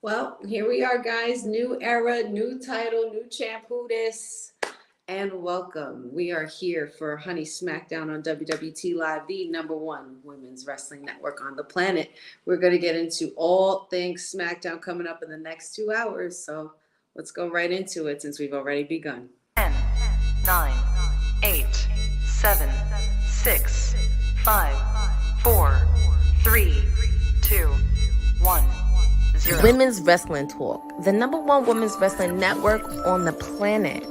Well, here we are, guys. New era, new title, new champ. Who this? And welcome. We are here for Honey Smackdown on WWT Live, the number one women's wrestling network on the planet. We're going to get into all things SmackDown coming up in the next 2 hours. So let's go right into it since we've already begun. 10, 9, 8, 7, 6, 5, 4, 3, 2, 1. Women's Wrestling Talk, the number one women's wrestling network on the planet.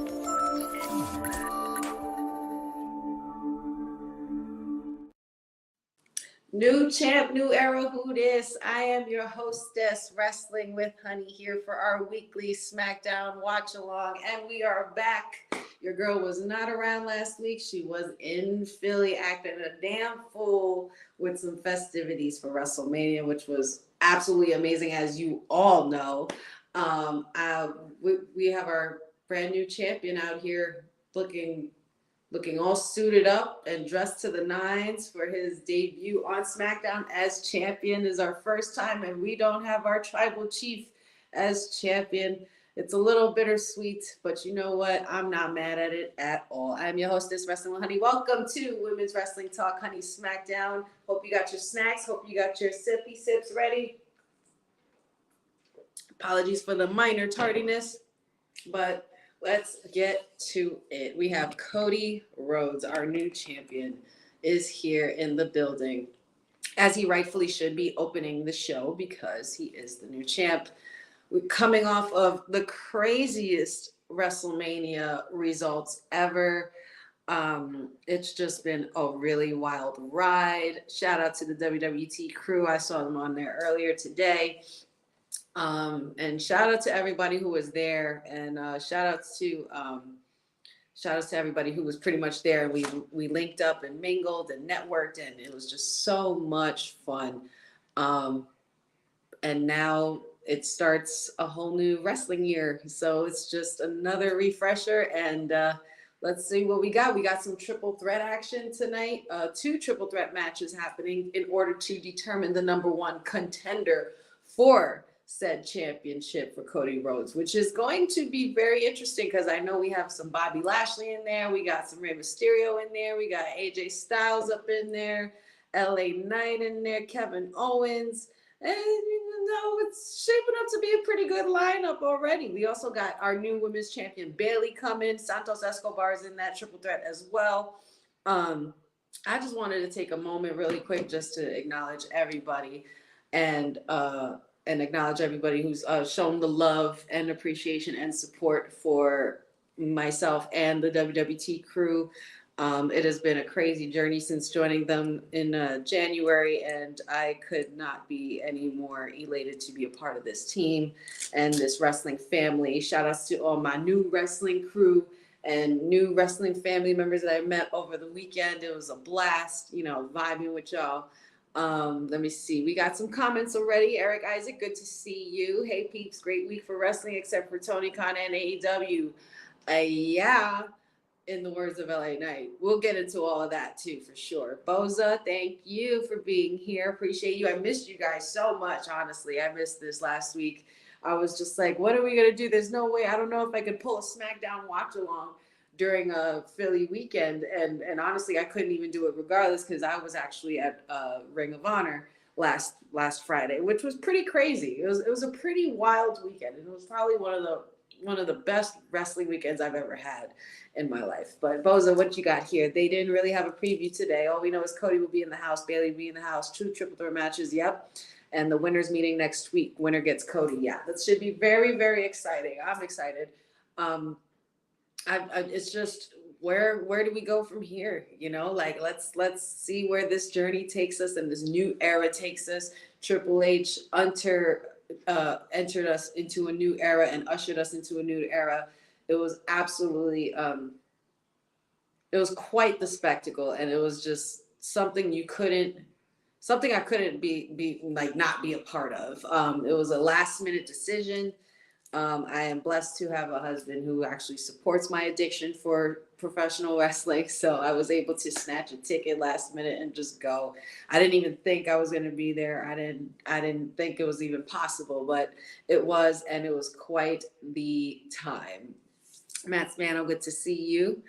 New champ, new era, who this? I am your hostess, Wrestling with Honey, here for our weekly SmackDown watch along, and we are back. Your girl was not around last week. She was in Philly acting a damn fool with some festivities for WrestleMania, which was absolutely amazing, as you all know. We have our brand new champion out here looking all suited up and dressed to the nines for his debut on SmackDown as champion. Is our first time, and we don't have our tribal chief as champion. It's a little bittersweet, but you know what? I'm not mad at it at all. I'm your hostess, Wrestling with Honey. Welcome to Women's Wrestling Talk, Honey Smackdown. Hope you got your snacks. Hope you got your sippy sips ready. Apologies for the minor tardiness, but let's get to it. We have Cody Rhodes, our new champion, is here in the building, as he rightfully should be, opening the show because he is the new champ. We're coming off of the craziest WrestleMania results ever. It's just been a really wild ride. Shout out to the WWT crew. I saw them on there earlier today. And shout out to everybody who was there, and shout outs to everybody who was pretty much there. We linked up and mingled and networked, and it was just so much fun. And now it starts a whole new wrestling year, so it's just another refresher. And let's see what we got. We got some triple threat action tonight. 2 triple threat matches happening in order to determine the number one contender for said championship for Cody Rhodes, which is going to be very interesting because I know we have some Bobby Lashley in there. We got some Rey Mysterio in there. We got AJ Styles up in there, LA Knight in there, Kevin Owens. And, you know, it's shaping up to be a pretty good lineup already. We also got our new women's champion, Bayley, coming. Santos Escobar is in that triple threat as well. I just wanted to take a moment really quick just to acknowledge everybody and acknowledge everybody who's shown the love and appreciation and support for myself and the WWT crew. It has been a crazy journey since joining them in January, and I could not be any more elated to be a part of this team and this wrestling family. Shout outs to all my new wrestling crew and new wrestling family members that I met over the weekend. It was a blast, vibing with y'all. Let me see. We got some comments already. Eric Isaac, good to see you. Hey peeps, great week for wrestling except for Tony Khan and AEW. Yeah, in the words of LA Knight. We'll get into all of that too, for sure. Boza, thank you for being here. Appreciate you. I missed you guys so much, honestly. I missed this last week. I was just like, what are we going to do? There's no way. I don't know if I could pull a SmackDown watch along during a Philly weekend. And honestly, I couldn't even do it regardless because I was actually at Ring of Honor last Friday, which was pretty crazy. It was a pretty wild weekend. And it was probably one of the best wrestling weekends I've ever had in my life. But Boza, what you got here? They didn't really have a preview today. All we know is Cody will be in the house, Bayley will be in the house, 2 triple threat matches. Yep. And the winners meeting next week. Winner gets Cody. Yeah, that should be very, very exciting. I'm excited. It's just where do we go from here? Let's see where this journey takes us and this new era takes us. Triple H entered us into a new era and ushered us into a new era. It was absolutely it was quite the spectacle, and it was just something I couldn't be not be a part of. It was a last minute decision. I am blessed to have a husband who actually supports my addiction for professional wrestling, so I was able to snatch a ticket last minute and just go. I didn't even think I was going to be there. I didn't think it was even possible, but it was, and it was quite the time. Matt Spano, good to see you.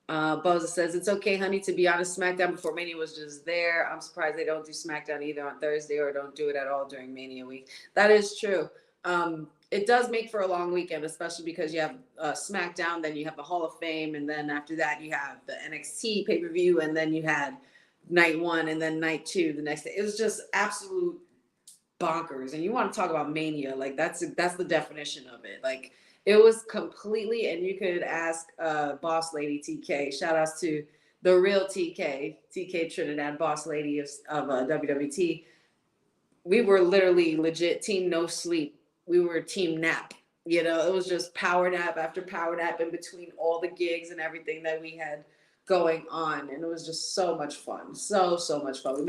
Boza says, it's okay, honey, to be honest, SmackDown before Mania was just there. I'm surprised they don't do SmackDown either on Thursday or don't do it at all during Mania week. That is true. It does make for a long weekend, especially because you have SmackDown, then you have the Hall of Fame, and then after that you have the NXT pay-per-view, and then you had night one and then night two the next day. It was just absolute bonkers. And you want to talk about Mania, like that's the definition of it. Like, it was completely, and you could ask Boss Lady TK. Shout outs to the real TK Trinidad, Boss Lady of WWT. We were literally legit team no sleep. We were team nap. You know, it was just power nap after power nap in between all the gigs and everything that we had going on, and it was just so much fun. So much fun. I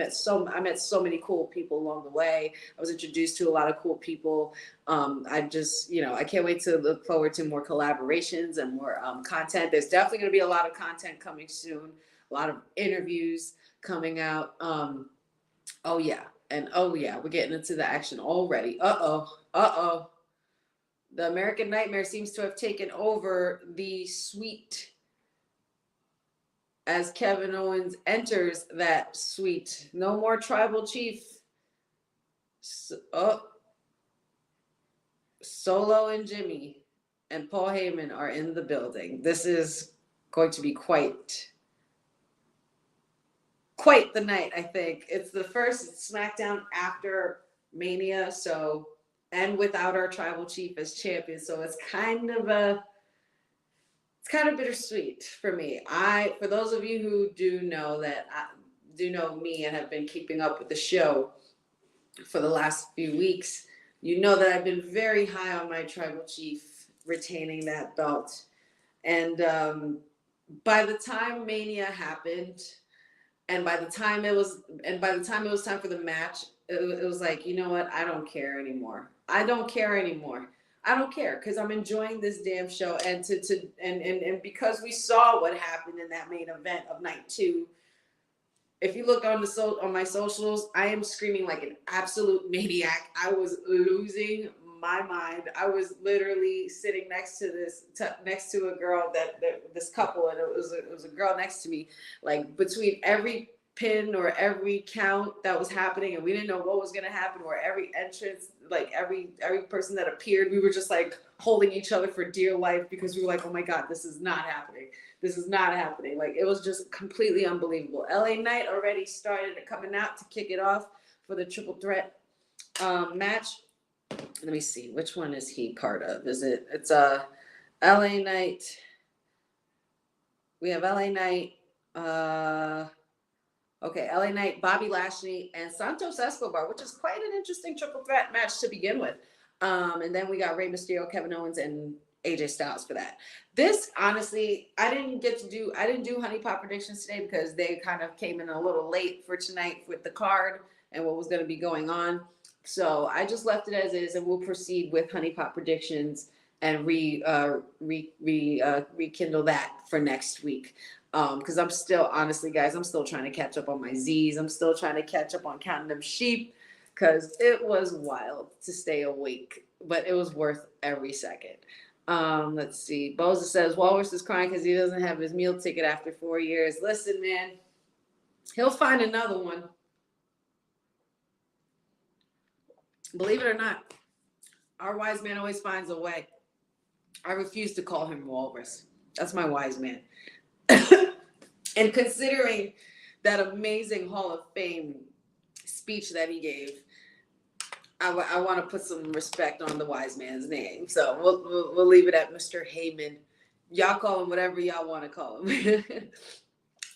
met so many cool people along the way. I was introduced to a lot of cool people. I just, I can't wait to look forward to more collaborations and more content. There's definitely going to be a lot of content coming soon, a lot of interviews coming out. We're getting into the action already. The American Nightmare seems to have taken over the suite as Kevin Owens enters that suite. No more Tribal Chief. Solo and Jimmy and Paul Heyman are in the building. This is going to be quite the night, I think. It's the first SmackDown after Mania, and without our Tribal Chief as champion, so it's kind of bittersweet for me. For those of you who do know me and have been keeping up with the show for the last few weeks, you know that I've been very high on my Tribal Chief retaining that belt. And by the time Mania happened, and by the time it was time for the match, it was like, you know what? I don't care anymore. I don't care, because I'm enjoying this damn show, and and because we saw what happened in that main event of night 2. If you look on my socials, I am screaming like an absolute maniac. I was losing my mind. I was literally sitting next to a girl this couple, and it was a girl next to me. Like, between every pin or every count that was happening, and we didn't know what was going to happen, or every entrance, like every person that appeared, we were just like holding each other for dear life, because we were like, oh my God, this is not happening. Like, it was just completely unbelievable. LA Knight already started coming out to kick it off for the triple threat match. Let me see, which one is he part of? It's LA Knight. We have LA Knight. LA Knight, Bobby Lashley, and Santos Escobar, which is quite an interesting triple threat match to begin with. And then we got Rey Mysterio, Kevin Owens, and AJ Styles for that. This, honestly, I didn't do honey pot predictions today because they kind of came in a little late for tonight with the card and what was going to be going on. So I just left it as is, and we'll proceed with honey pot predictions and rekindle that for next week. Because I'm still, honestly, guys, I'm still trying to catch up on my Z's. I'm still trying to catch up on counting them sheep, because it was wild to stay awake, but it was worth every second. Let's see. Boza says Walrus is crying because he doesn't have his meal ticket after 4 years. Listen, man, he'll find another one. Believe it or not, our wise man always finds a way. I refuse to call him Walrus. That's my wise man. And considering that amazing Hall of Fame speech that he gave, I want to put some respect on the wise man's name. So we'll leave it at Mr. Heyman. Y'all call him whatever y'all want to call him.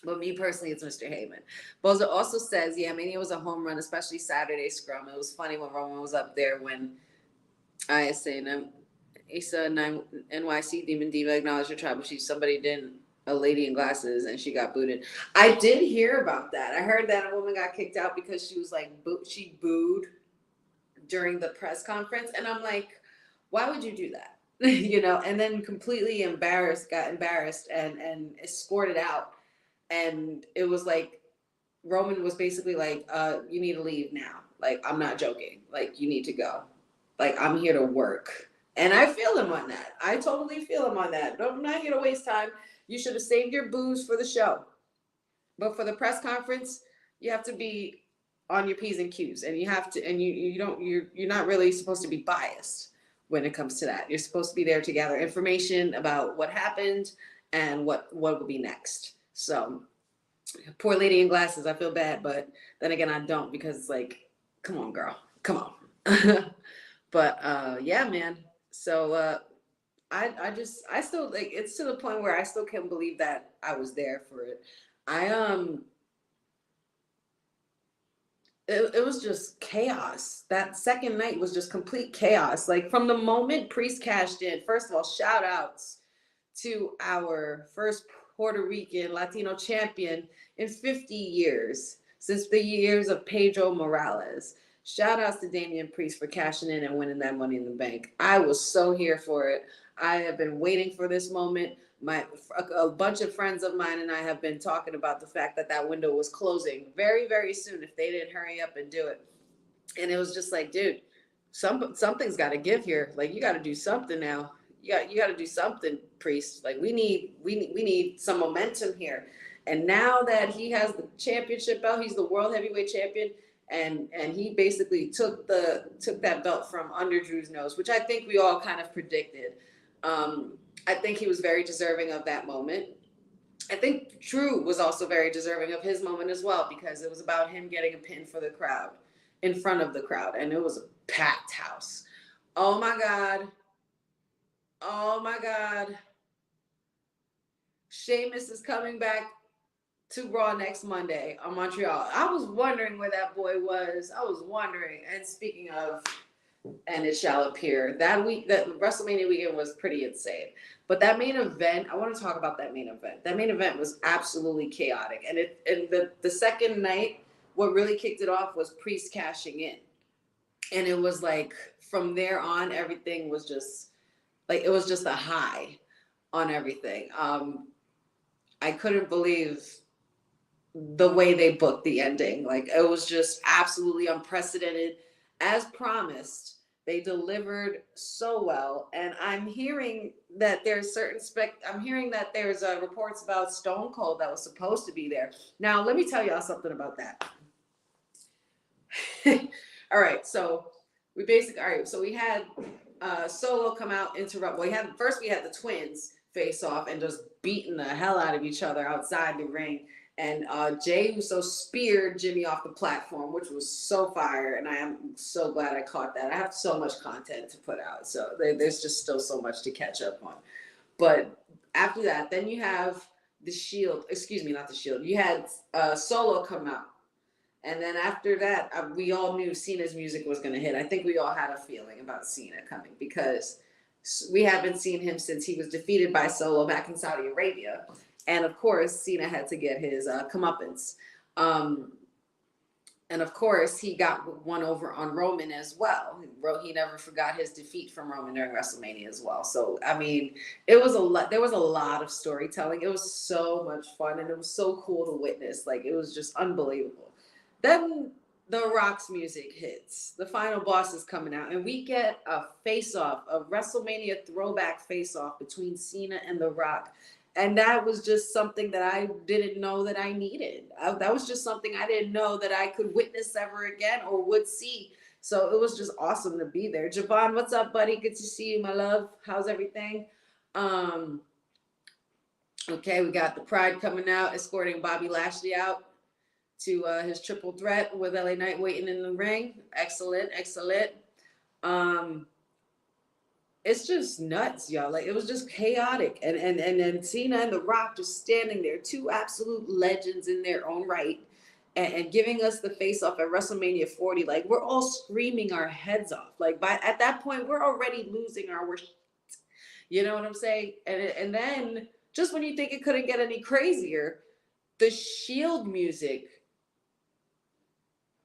But me personally, it's Mr. Heyman. Boza also says, yeah, Mania was a home run, especially Saturday scrum. It was funny when Roman was up there when ISA and Issa and NYC Demon Diva acknowledged her tribal chief. Somebody didn't. A lady in glasses, and she got booted. I did hear about that. I heard that a woman got kicked out because she was like, she booed during the press conference. And I'm like, why would you do that? and then completely got embarrassed and escorted out. And it was like, Roman was basically like, you need to leave now. Like, I'm not joking. Like, you need to go. Like, I'm here to work. And I feel him on that. I totally feel him on that. I'm not here to waste time. You should have saved your booze for the show. But for the press conference, you have to be on your P's and Q's. And you have to, and you're not really supposed to be biased when it comes to that. You're supposed to be there to gather information about what happened and what will be next. So, poor lady in glasses, I feel bad, but then again, I don't, because it's like, come on, girl, come on. But yeah, man. So I still, like, it's to the point where I still can't believe that I was there for it. It was just chaos. That second night was just complete chaos. Like, from the moment Priest cashed in, first of all, shout outs to our first Puerto Rican Latino champion in 50 years, since the years of Pedro Morales. Shout outs to Damian Priest for cashing in and winning that Money in the Bank. I was so here for it. I have been waiting for this moment. A bunch of friends of mine and I have been talking about the fact that window was closing very, very soon if they didn't hurry up and do it. And it was just like, dude, something's got to give here. Like, you got to do something now. You got to do something, Priest. Like, we need some momentum here. And now that he has the championship belt, he's the world heavyweight champion, and he basically took that belt from under Drew's nose, which I think we all kind of predicted. I think he was very deserving of that moment. I think Drew was also very deserving of his moment as well, because it was about him getting a pin for the crowd, in front of the crowd, and it was a packed house. Oh my God. Oh my God. Sheamus is coming back to Raw next Monday on Montreal. I was wondering where that boy was. I was wondering. And speaking of, and it shall appear, that WrestleMania weekend was pretty insane. But that main event, I want to talk about that main event. That main event was absolutely chaotic. And the second night, what really kicked it off was Priest cashing in. And it was like, from there on, everything was just, like, it was just a high on everything. I couldn't believe the way they booked the ending. Like, it was just absolutely unprecedented. As promised, they delivered so well. And I'm hearing that there's reports about Stone Cold that was supposed to be there. Now, let me tell y'all something about that. All right, so we had Solo come out, interrupt. Well, we had the twins face off and just beating the hell out of each other outside the ring. And Jey Uso speared Jimmy off the platform, which was so fire. And I am so glad I caught that. I have so much content to put out, so there's just still so much to catch up on. But after that, then you have the Shield. Excuse me, not the Shield. You had Solo come out. And then after that, we all knew Cena's music was going to hit. I think we all had a feeling about Cena coming, because we haven't seen him since he was defeated by Solo back in Saudi Arabia. And of course, Cena had to get his comeuppance. And of course, he got one over on Roman as well. He never forgot his defeat from Roman during WrestleMania as well. So, I mean, it was a lot. There was a lot of storytelling. It was so much fun, and it was so cool to witness. Like, it was just unbelievable. Then The Rock's music hits. The final boss is coming out, and we get a face-off, a WrestleMania throwback face-off between Cena and The Rock. And that was just something that I didn't know that I needed. That was just something I didn't know that I could witness ever again or would see. So it was just awesome to be there. Javon, what's up, buddy? Good to see you, my love. How's everything? Okay, we got the Pride coming out, escorting Bobby Lashley out to his triple threat with LA Knight waiting in the ring. Excellent, excellent. It's just nuts, y'all. Like, it was just chaotic. And then Cena and The Rock just standing there, two absolute legends in their own right, and giving us the face-off at WrestleMania 40. Like, we're all screaming our heads off. Like, at that point, we're already losing our shit. You know what I'm saying? And then, just when you think it couldn't get any crazier, the Shield music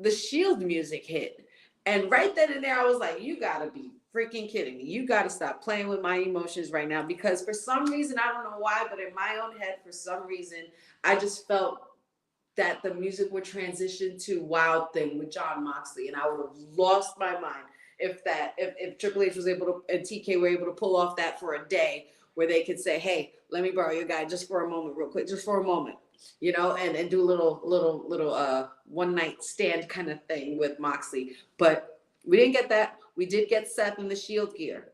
hit. And right then and there, I was like, you gotta be freaking kidding me. You gotta stop playing with my emotions right now. Because for some reason, I don't know why, but in my own head, for some reason, I just felt that the music would transition to Wild Thing with John Moxley, and I would have lost my mind if Triple H was able to and TK were able to pull off that for a day where they could say, hey, let me borrow your guy just for a moment, real quick, just for a moment, you know, and do a little one night stand kind of thing with Moxley. But we didn't get that. We did get Seth in the Shield gear,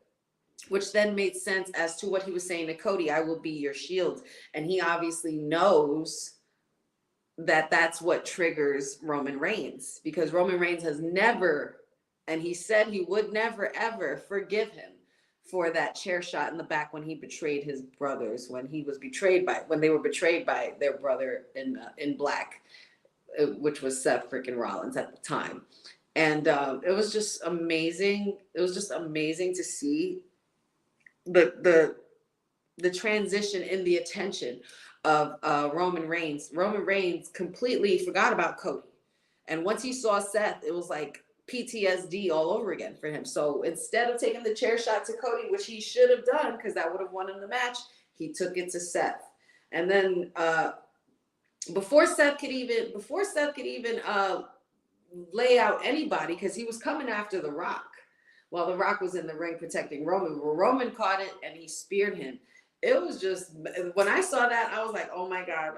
which then made sense as to what he was saying to Cody. I will be your shield. And he obviously knows that that's what triggers Roman Reigns, because Roman Reigns has never, and he said he would never ever forgive him for that chair shot in the back when he betrayed his brothers, when they were betrayed by their brother in black, which was Seth freaking Rollins at the time. And it was just amazing. It was just amazing to see the transition in the attention of Roman Reigns. Roman Reigns completely forgot about Cody. And once he saw Seth, it was like PTSD all over again for him. So instead of taking the chair shot to Cody, which he should have done because that would have won him the match, he took it to Seth. And then before Seth could even lay out anybody, because he was coming after The Rock while The Rock was in the ring protecting Roman. Well, Roman caught it and he speared him. It was just, when I saw that, I was like, oh my God,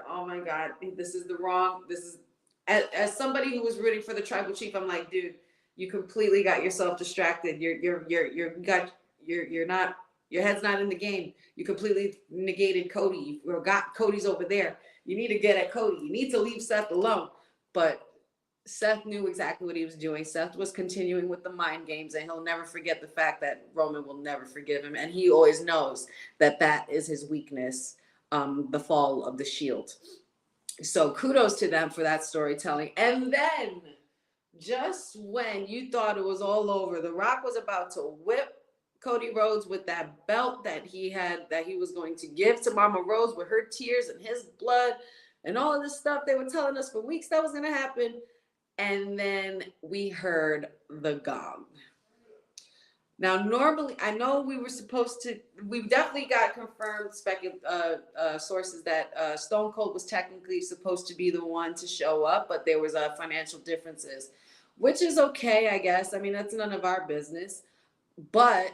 this is as somebody who was rooting for the tribal chief, I'm like, dude, you completely got yourself distracted. Your head's not in the game. You completely negated Cody. You got Cody's over there. You need to get at Cody. You need to leave Seth alone. But Seth knew exactly what he was doing. Seth was continuing with the mind games, and he'll never forget the fact that Roman will never forgive him. And he always knows that that is his weakness, the fall of the Shield. So kudos to them for that storytelling. And then just when you thought it was all over, The Rock was about to whip Cody Rhodes with that belt that he was going to give to Mama Rose with her tears and his blood and all of this stuff they were telling us for weeks that was going to happen. And then we heard the gong. Now, normally, I know we definitely got confirmed sources that Stone Cold was technically supposed to be the one to show up, but there was financial differences, which is okay, I guess. I mean, that's none of our business. But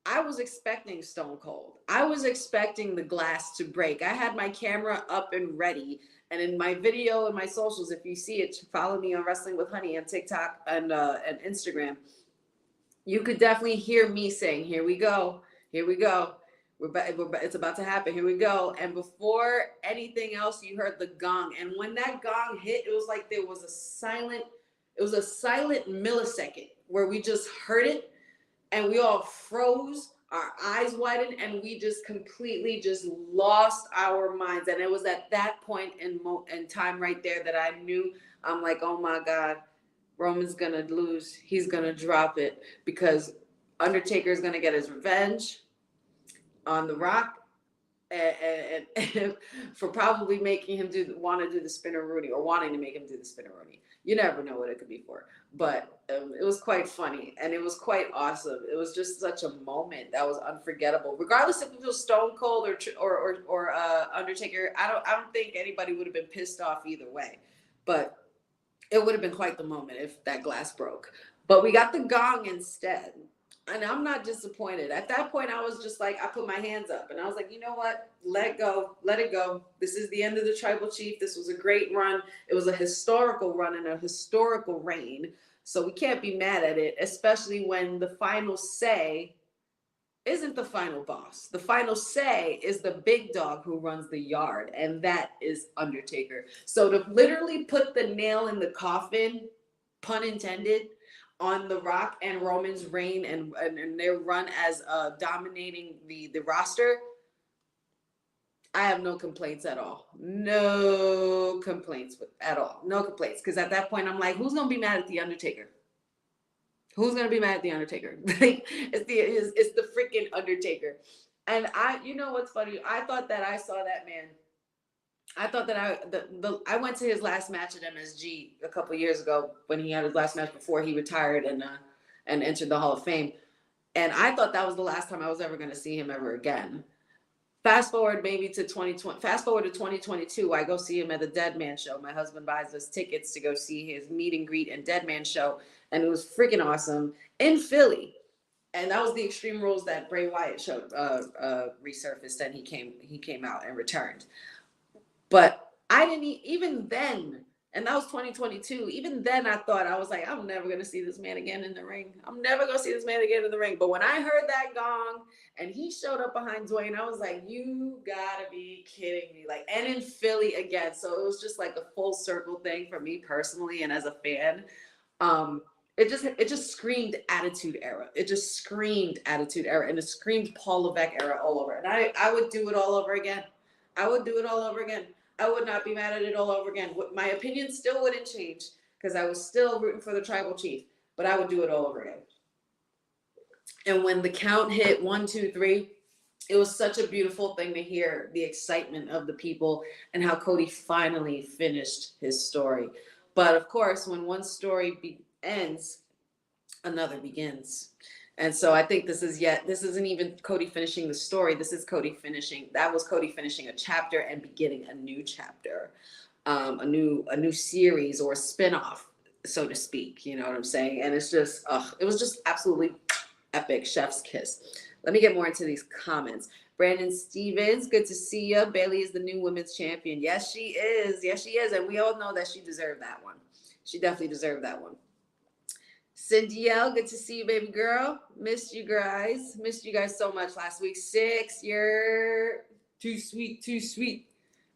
I was expecting Stone Cold. I was expecting the glass to break. I had my camera up and ready. And in my video and my socials, if you see it, follow me on Wrestling with Honey on TikTok and Instagram. You could definitely hear me saying, here we go. It's about to happen. Here we go. And before anything else, you heard the gong. And when that gong hit, it was like there was a silent millisecond where we just heard it and we all froze, our eyes widened, and we just completely just lost our minds. And it was at that point in time right there that I knew, I'm like, oh my God, Roman's gonna lose. He's gonna drop it because Undertaker is gonna get his revenge on The Rock and for probably making him wanting to make him do the spinneroonie. You never know what it could be for. But it was quite funny and it was quite awesome. It was just such a moment that was unforgettable. Regardless if it was Stone Cold or Undertaker, I don't think anybody would have been pissed off either way. But it would have been quite the moment if that glass broke. But we got the gong instead. And I'm not disappointed. At that point, I was just like, I put my hands up and I was like, you know what? Let it go. This is the end of the Tribal Chief. This was a great run. It was a historical run and a historical reign. So we can't be mad at it, especially when the final say isn't the final boss. The final say is the big dog who runs the yard, and that is Undertaker. So to literally put the nail in the coffin, pun intended, on The Rock and Roman's reign and their run as dominating the roster, I have no complaints at all. No complaints at all. No complaints. Because at that point, I'm like, who's going to be mad at The Undertaker? Who's going to be mad at The Undertaker? It's the freaking Undertaker. And you know what's funny? I thought that I saw that man. I thought that I went to his last match at MSG a couple years ago when he had his last match before he retired and entered the Hall of Fame. And I thought that was the last time I was ever going to see him ever again. Fast forward maybe to 2020. Fast forward to 2022. I go see him at the Dead Man show. My husband buys us tickets to go see his meet and greet and Dead Man show, and it was freaking awesome in Philly. And that was the Extreme Rules that Bray Wyatt showed resurfaced, and he came out and returned. But I didn't even then, and that was 2022. Even then, I thought, I was like, I'm never gonna see this man again in the ring. I'm never gonna see this man again in the ring. But when I heard that gong and he showed up behind Dwayne, I was like, you gotta be kidding me! Like, and in Philly again, so it was just like a full circle thing for me personally and as a fan. It just screamed Attitude Era. It just screamed Attitude Era, and it screamed Paul Levesque era all over. And I would do it all over again. I would do it all over again. I would not be mad at it all over again. My opinion still wouldn't change because I was still rooting for the tribal chief, but I would do it all over again. And when the count hit 1, 2, 3, it was such a beautiful thing to hear the excitement of the people and how Cody finally finished his story. But of course, when one story ends, another begins. And so I think this isn't even Cody finishing the story. This is Cody finishing a chapter and beginning a new chapter, a new series or a spinoff, so to speak. You know what I'm saying? And it's just, it was just absolutely epic. Chef's kiss. Let me get more into these comments. Brandon Stevens, good to see you. Bailey is the new women's champion. Yes, she is. Yes, she is. And we all know that she deserved that one. She definitely deserved that one. Cindy L, good to see you, baby girl. Missed you guys. Missed you guys so much last week. 6, you're too sweet, too sweet.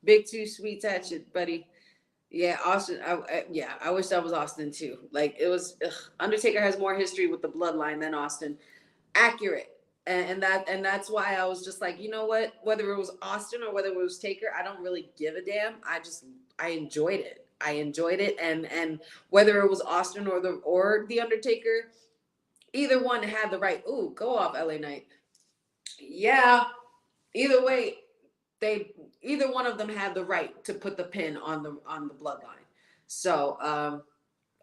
Big too sweet touch it, buddy. Yeah, Austin. I wish that was Austin too. Like it was. Undertaker has more history with the bloodline than Austin. Accurate, and that's why I was just like, you know what? Whether it was Austin or whether it was Taker, I don't really give a damn. I enjoyed it. I enjoyed it, and whether it was Austin or the Undertaker, either one had the right. Ooh, go off, LA Knight. Yeah, either way, either one of them had the right to put the pin on the bloodline. So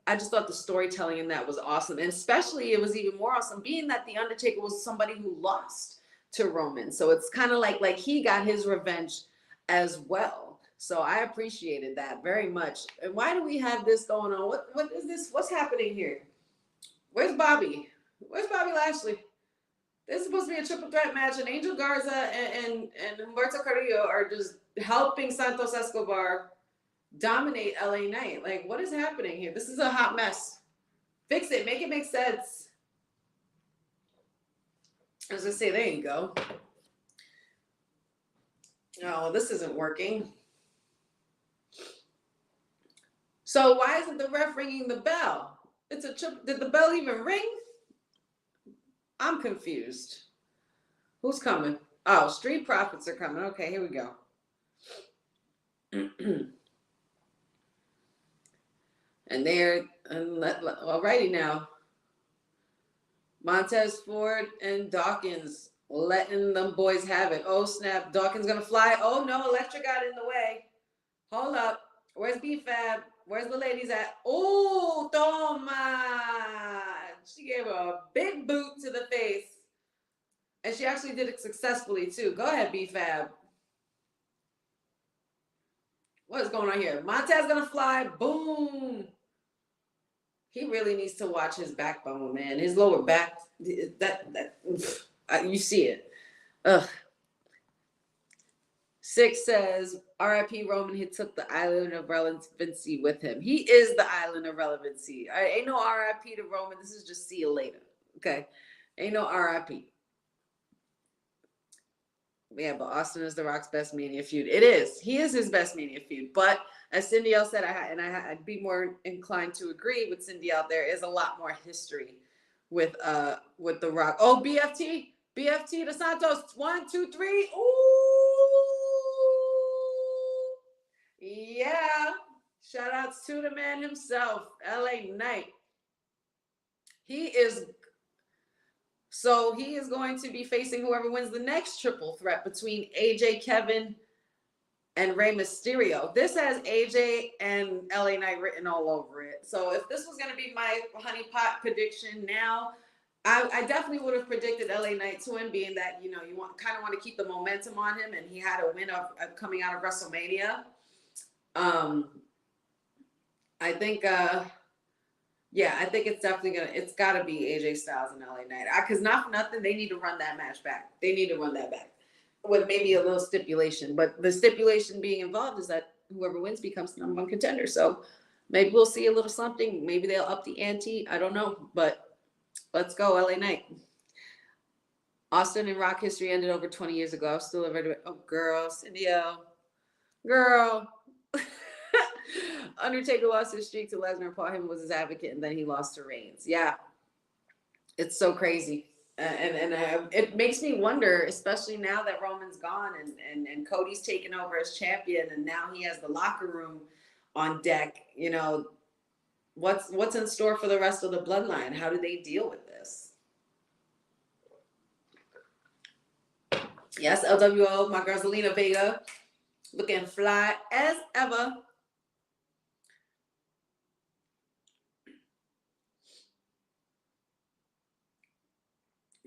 I just thought the storytelling in that was awesome, and especially it was even more awesome being that the Undertaker was somebody who lost to Roman. So it's kind of like he got his revenge as well. So I appreciated that very much. And why do we have this going on? What is this? What's happening here? Where's Bobby? Where's Bobby Lashley? This is supposed to be a triple threat match, and Angel Garza and Humberto Carrillo are just helping Santos Escobar dominate LA Knight. Like, what is happening here? This is a hot mess. Fix it. Make it make sense. I was gonna say, there you go. Oh, this isn't working. So why isn't the ref ringing the bell? It's a trip. Did the bell even ring? I'm confused. Who's coming? Oh, Street Profits are coming. Okay, here we go. And alrighty now. Montez Ford and Dawkins letting them boys have it. Oh, snap. Dawkins gonna fly. Oh, no. Electra got in the way. Hold up. Where's B-Fab? Where's the ladies at? Oh, toma. She gave a big boot to the face. And she actually did it successfully, too. Go ahead, B-Fab. What is going on here? Montez gonna fly. Boom. He really needs to watch his backbone, man. His lower back. You see it. Ugh. 6 says, R.I.P. Roman, he took the island of relevancy with him. He is the island of relevancy. Ain't no R.I.P. to Roman. This is just see you later. Okay? Ain't no R.I.P. Yeah, but Austin is The Rock's best Mania feud. It is. He is his best Mania feud. But as Cindy L said, I'd be more inclined to agree with Cindy L. There is a lot more history with The Rock. Oh, BFT to Santos. 1, 2, 3. Ooh. Yeah. Shout outs to the man himself, LA Knight. He is going to be facing whoever wins the next triple threat between AJ, Kevin, and Rey Mysterio. This has AJ and LA Knight written all over it. So if this was going to be my honeypot prediction now, I definitely would have predicted LA Knight to win, being that, you kind of want to keep the momentum on him, and he had a win of coming out of WrestleMania. I think, I think it's got to be AJ Styles and LA Knight. Because not for nothing, they need to run that match back. They need to run that back with maybe a little stipulation. But the stipulation being involved is that whoever wins becomes the number one contender. So maybe we'll see a little something. Maybe they'll up the ante. I don't know. But let's go, LA Knight. Austin and Rock history ended over 20 years ago. I was still ever. Oh, girl, Cindy O. Girl. Undertaker lost his streak to Lesnar. Paul Heyman was his advocate, and then he lost to Reigns. Yeah, it's so crazy, and it makes me wonder, especially now that Roman's gone and Cody's taken over as champion, and now he has the locker room on deck. What's in store for the rest of the bloodline? How do they deal with this? Yes, LWO, my girl Zelina Vega, looking fly as ever.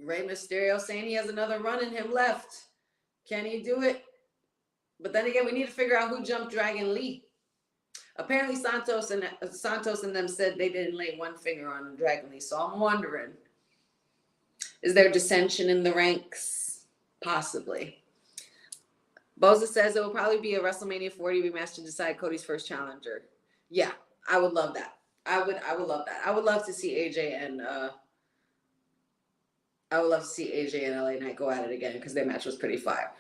Rey Mysterio saying he has another run in him left. Can he do it? But then again, we need to figure out who jumped Dragon Lee. Apparently, Santos and them said they didn't lay one finger on Dragon Lee. So I'm wondering, is there dissension in the ranks? Possibly. Boza says it will probably be a WrestleMania 40 rematch to decide Cody's first challenger. Yeah, I would love that. I would love that. I would love to see AJ and LA Knight go at it again, because their match was pretty fire.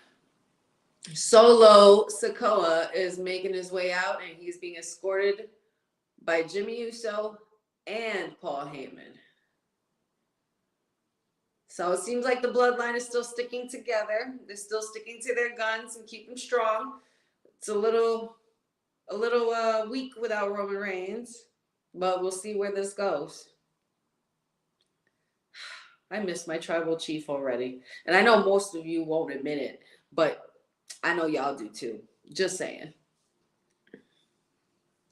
Solo Sikoa is making his way out, and he's being escorted by Jimmy Uso and Paul Heyman. So it seems like the bloodline is still sticking together. They're still sticking to their guns and keeping strong. It's a little weak without Roman Reigns, but we'll see where this goes. I miss my tribal chief already. And I know most of you won't admit it, but I know y'all do too. Just saying.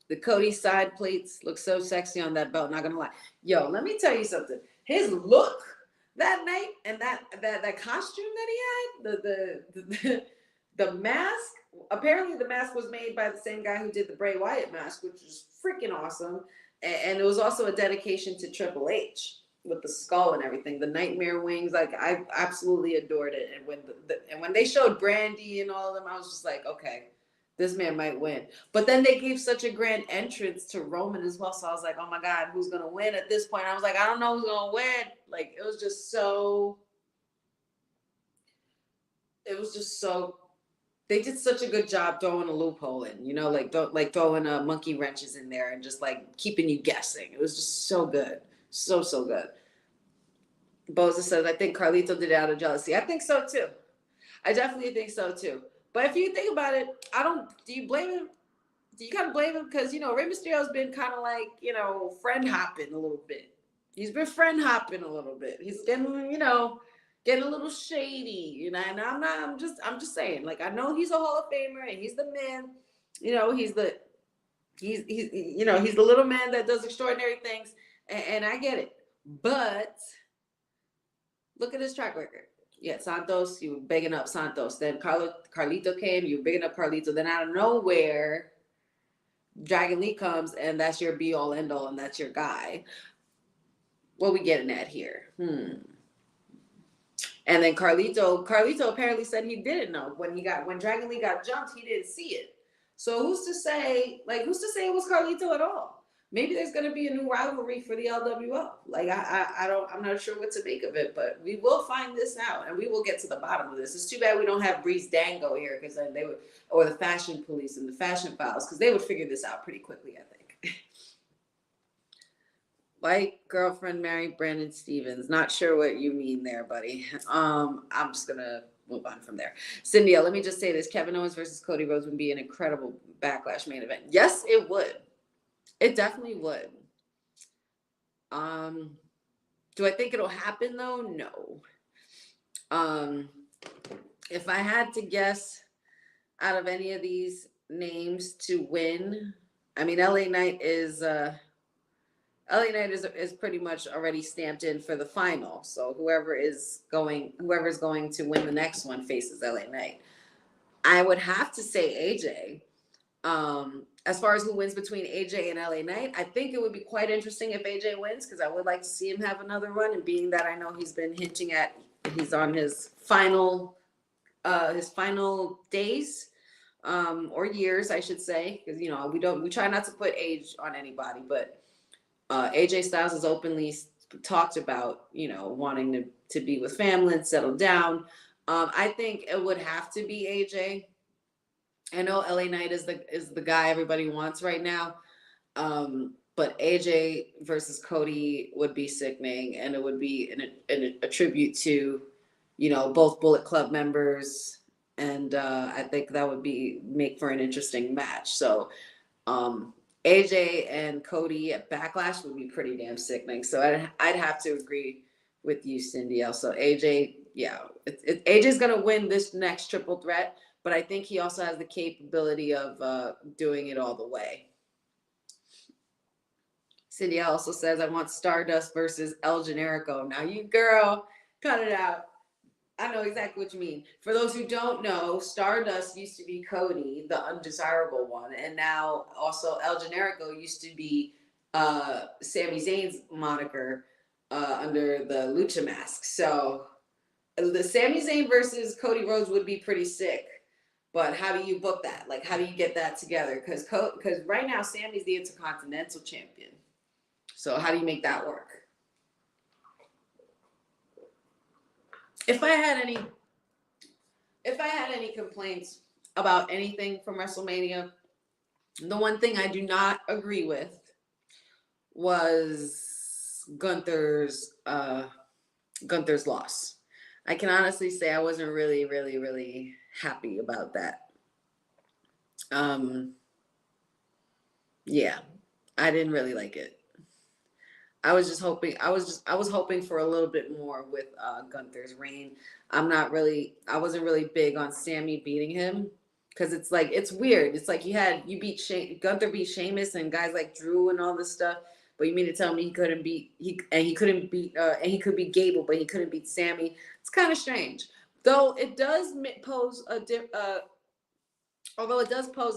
The Cody side plates look so sexy on that belt, not gonna lie. Yo, let me tell you something. His look that night and that costume that he had, the mask, apparently the mask was made by the same guy who did the Bray Wyatt mask, which is freaking awesome. And it was also a dedication to Triple H, with the skull and everything, the nightmare wings. Like, I absolutely adored it. And when they showed Brandy and all of them, I was just like, okay, this man might win. But then they gave such a grand entrance to Roman as well. So I was like, oh my God, who's gonna win at this point? I was like, I don't know who's gonna win. Like, it was just so. They did such a good job throwing a loophole in, like throwing monkey wrenches in there and just like keeping you guessing. It was just so good. So good. Boza says, I think Carlito did it out of jealousy. I think so too. I definitely think so too. But if you think about it, do you blame him? Do you kind of blame him? Because, Rey Mysterio's been kind of like, friend hopping a little bit. He's been friend hopping a little bit. He's getting a little shady, and I'm just saying, like, I know he's a Hall of Famer and he's the man, he's the little man that does extraordinary things. And I get it, but look at his track record. Yeah, Santos, you were bigging up Santos. Then Carlito came, you were bigging up Carlito. Then out of nowhere, Dragon Lee comes, and that's your be-all, end-all, and that's your guy. What we getting at here? And then Carlito apparently said he didn't know when Dragon Lee got jumped, he didn't see it. So who's to say it was Carlito at all? Maybe there's going to be a new rivalry for the LWO. Like, I'm not sure what to make of it, but we will find this out and we will get to the bottom of this. It's too bad we don't have Breeze Dango here, because then or the Fashion Police and the Fashion Files, because they would figure this out pretty quickly, I think. White girlfriend married Brandon Stevens. Not sure what you mean there, buddy. I'm just going to move on from there. Cindy, let me just say this. Kevin Owens versus Cody Rhodes would be an incredible Backlash main event. Yes, it would. It definitely would. Do I think it'll happen though? No. If I had to guess, out of any of these names to win. I mean, LA Knight is pretty much already stamped in for the final. So whoever's going to win the next one faces LA Knight. I would have to say AJ. As far as who wins between AJ and LA Knight, I think it would be quite interesting if AJ wins, because I would like to see him have another run. And being that I know he's been hinting at he's on his final days, or years, I should say, because we try not to put age on anybody, but AJ Styles has openly talked about wanting to be with family and settle down. I think it would have to be AJ. I know LA Knight is the guy everybody wants right now, but AJ versus Cody would be sickening, and it would be a tribute to both Bullet Club members, and I think that would make for an interesting match. So AJ and Cody at Backlash would be pretty damn sickening. So I'd have to agree with you, Cindy L. So AJ, AJ's gonna win this next triple threat. But I think he also has the capability of doing it all the way. Cindy also says, I want Stardust versus El Generico. Now you girl, cut it out. I know exactly what you mean. For those who don't know, Stardust used to be Cody, the undesirable one. And now also El Generico used to be Sami Zayn's moniker under the Lucha mask. So the Sami Zayn versus Cody Rhodes would be pretty sick. But how do you book that? Like, how do you get that together? Because right now, Sammy's the Intercontinental Champion. So how do you make that work? If I had any complaints about anything from WrestleMania, the one thing I do not agree with was Gunther's loss. I can honestly say I wasn't really, really, really happy about that. Yeah, I didn't really like it. I was hoping for a little bit more with Gunther's reign. I wasn't really big on Sammy beating him, because it's like, it's weird. It's like Gunther beat Sheamus and guys like Drew and all this stuff. But you mean to tell me he could beat Gable, but he couldn't beat Sammy? It's kind of strange. Though it does pose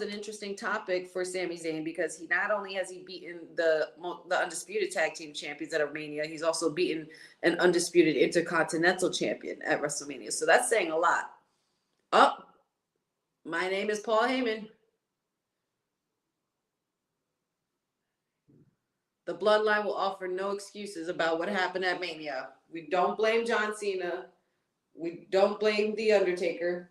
an interesting topic for Sami Zayn, because he not only has he beaten the undisputed tag team champions at Mania, he's also beaten an undisputed intercontinental champion at WrestleMania. So that's saying a lot. Oh, my name is Paul Heyman. The Bloodline will offer no excuses about what happened at Mania. We don't blame John Cena. We don't blame The Undertaker.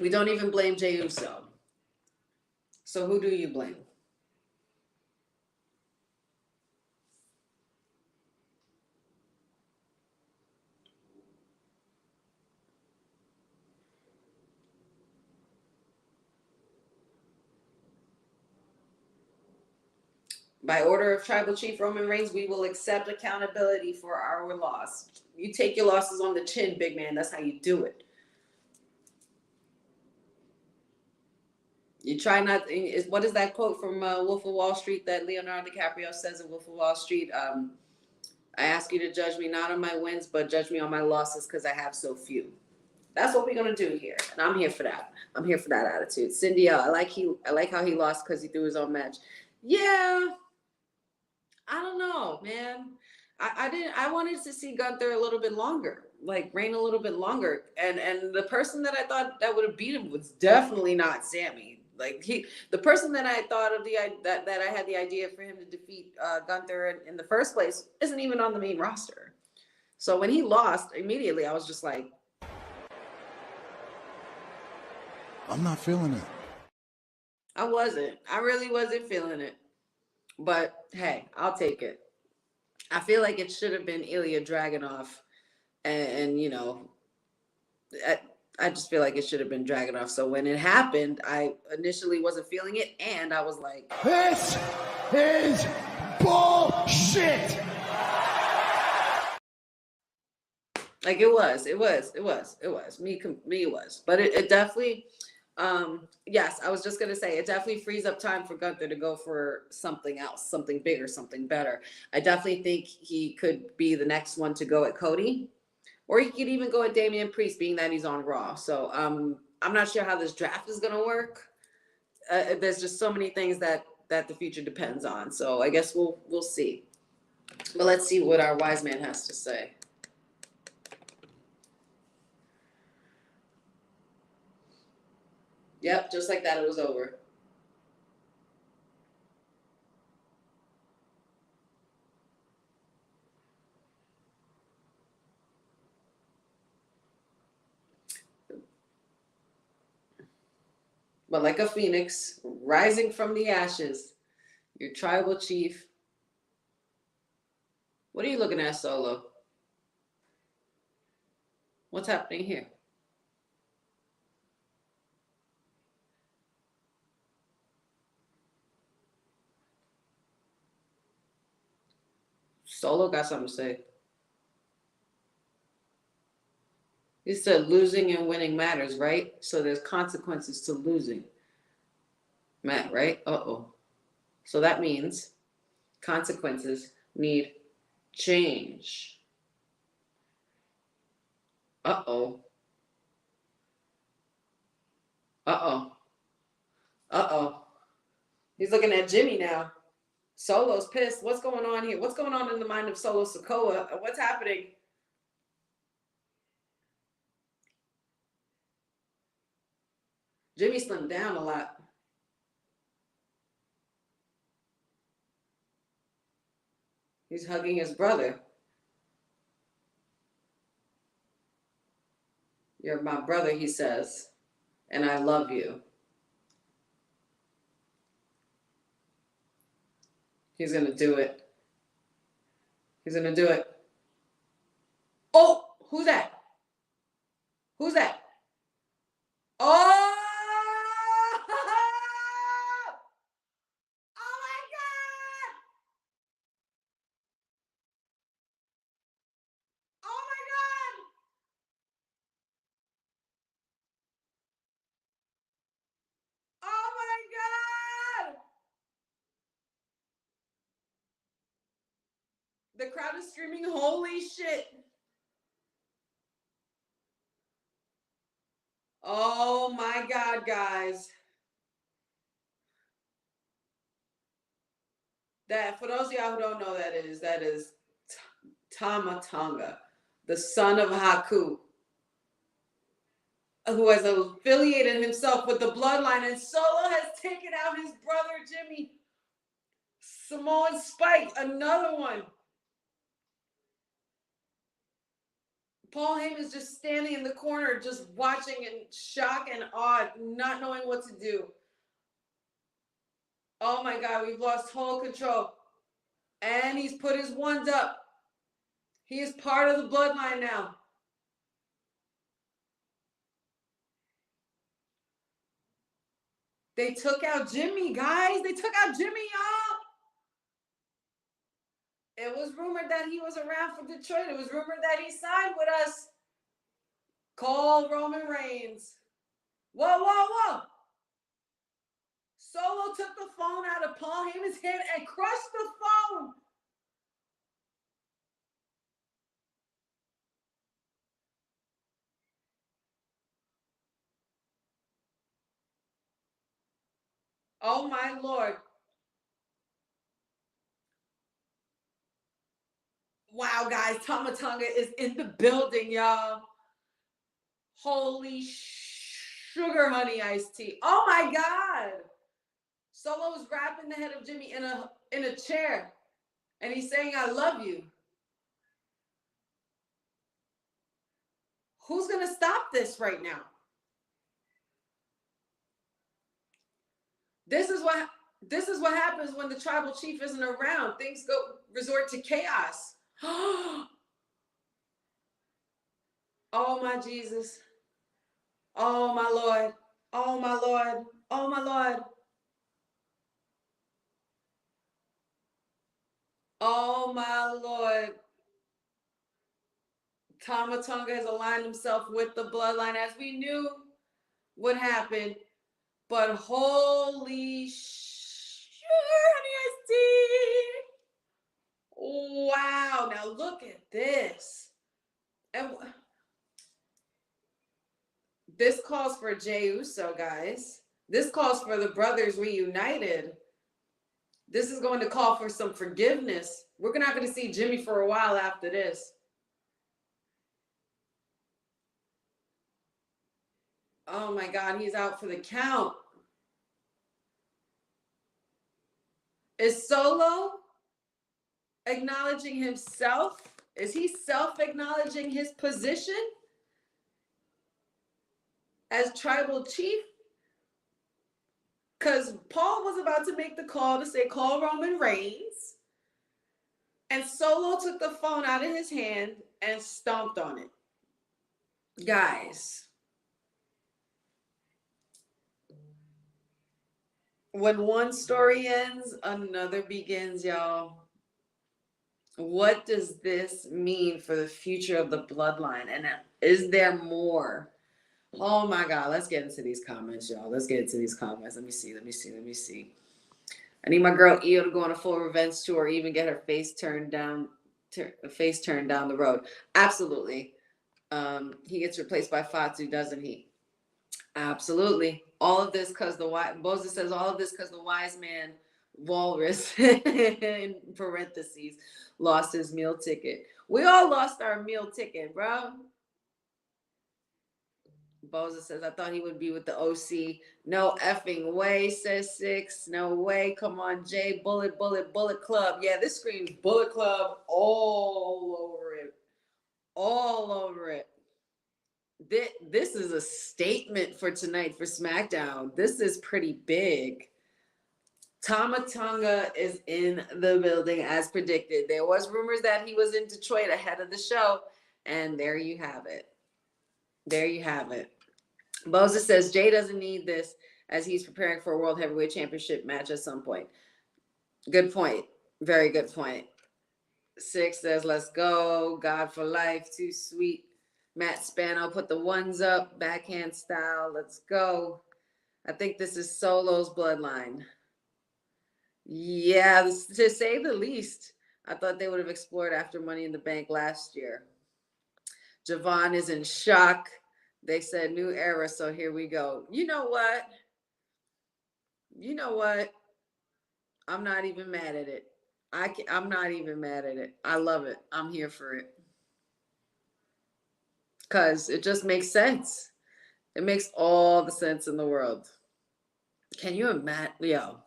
We don't even blame Jey Uso. So who do you blame? By order of Tribal Chief Roman Reigns, we will accept accountability for our loss. You take your losses on the chin, big man. That's how you do it. You try not. What is that quote from Wolf of Wall Street that Leonardo DiCaprio says in Wolf of Wall Street? I ask you to judge me not on my wins, but judge me on my losses, because I have so few. That's what we're gonna do here, and I'm here for that. I'm here for that attitude. Cindy L, I like how he lost because he threw his own match. Yeah. I don't know, man. I wanted to see Gunther a little bit longer, like reign a little bit longer. And the person that I thought that would have beat him was definitely not Sammy. Like the person that I thought of that I had the idea for him to defeat Gunther in the first place isn't even on the main roster. So when he lost, immediately I was just like, I'm not feeling it. I really wasn't feeling it. But hey, I'll take it. I feel like it should have been Ilya Dragunov, and I just feel like it should have been Dragunov. So when it happened, I initially wasn't feeling it, and I was like, This is bullshit. Like it was. Me, it was. But it definitely, yes, I was just gonna say it definitely frees up time for Gunther to go for something else, something bigger, something better. I definitely think he could be the next one to go at Cody, or he could even go at Damian Priest, being that he's on Raw. So I'm not sure how this draft is gonna work. There's just so many things that the future depends on. So I guess we'll see. But let's see what our wise man has to say. Yep, just like that, it was over. But like a phoenix rising from the ashes, your tribal chief. What are you looking at, Solo? What's happening here? Solo got something to say. He said losing and winning matters, right? So there's consequences to losing. Matt, right? Uh-oh. So that means consequences need change. Uh-oh. Uh-oh. Uh-oh. He's looking at Jimmy now. Solo's pissed. What's going on here? What's going on in the mind of Solo Sikoa? What's happening? Jimmy slimmed down a lot. He's hugging his brother. You're my brother, he says, and I love you. He's going to do it. He's going to do it. Oh, who's that? Who's that? Oh! Oh my God! Oh my God! Oh my God! The crowd is screaming, holy shit. Oh my God, guys. That, for those of y'all who don't know, that is Tama Tonga, the son of Haku, who has affiliated himself with the bloodline, and Solo has taken out his brother Jimmy. Samoan Spike, another one. Paul Heyman's just standing in the corner, just watching in shock and awe, not knowing what to do. Oh my God, we've lost whole control. And he's put his ones up. He is part of the bloodline now. They took out Jimmy, guys. They took out Jimmy, y'all. It was rumored that he was around for Detroit. It was rumored that he signed with us. Call Roman Reigns. Whoa, whoa, whoa. Solo took the phone out of Paul Heyman's hand and crushed the phone. Oh my Lord. Wow, guys, Tama Tonga is in the building, y'all. Holy sugar honey iced tea. Oh my God. Solo is wrapping the head of Jimmy in a chair. And he's saying, I love you. Who's going to stop this right now? This is what happens when the tribal chief isn't around. Things resort to chaos. Oh my Jesus. Oh my Lord. Oh my Lord. Oh my Lord. Oh my Lord. Tama Tonga has aligned himself with the bloodline as we knew would happen. But holy shit, honey, wow. Now look at this. And this calls for Jey Uso, guys. This calls for the brothers reunited. This is going to call for some forgiveness. We're not going to see Jimmy for a while after this. Oh my God, he's out for the count. Is Solo acknowledging himself? Is he self-acknowledging his position as tribal chief? Because Paul was about to make the call to say, call Roman Reigns. And Solo took the phone out of his hand and stomped on it. Guys, when one story ends, another begins, y'all. What does this mean for the future of the bloodline? And is there more? Oh my God, let's get into these comments, y'all. Let's get into these comments. Let me see. I need my girl Io to go on a full revenge tour or even get her face turned down the road. Absolutely. He gets replaced by Fatu, doesn't he? Absolutely. All of this because Boza says all of this because the wise man Walrus in parentheses lost his meal ticket. We all lost our meal ticket, bro. Boza says, I thought he would be with the OC. No effing way, says Six. No way. Come on, Jay. Bullet Club. Yeah, this screams Bullet Club all over it. All over it. This is a statement for tonight for SmackDown. This is pretty big. Tama Tonga is in the building as predicted. There was rumors that he was in Detroit ahead of the show, and there you have it. There you have it. Boza says Jay doesn't need this as he's preparing for a World Heavyweight Championship match at some point. Good point. Very good point. Six says, let's go. God for life. Too sweet. Matt Spano put the ones up. Backhand style. Let's go. I think this is Solo's bloodline. Yeah, to say the least. I thought they would have explored after Money in the Bank last year. Javon is in shock. They said new era, so here we go. You know what? I'm not even mad at it. I'm not even mad at it. I love it. I'm here for it. Because it just makes sense. It makes all the sense in the world. Can you imagine? Yo,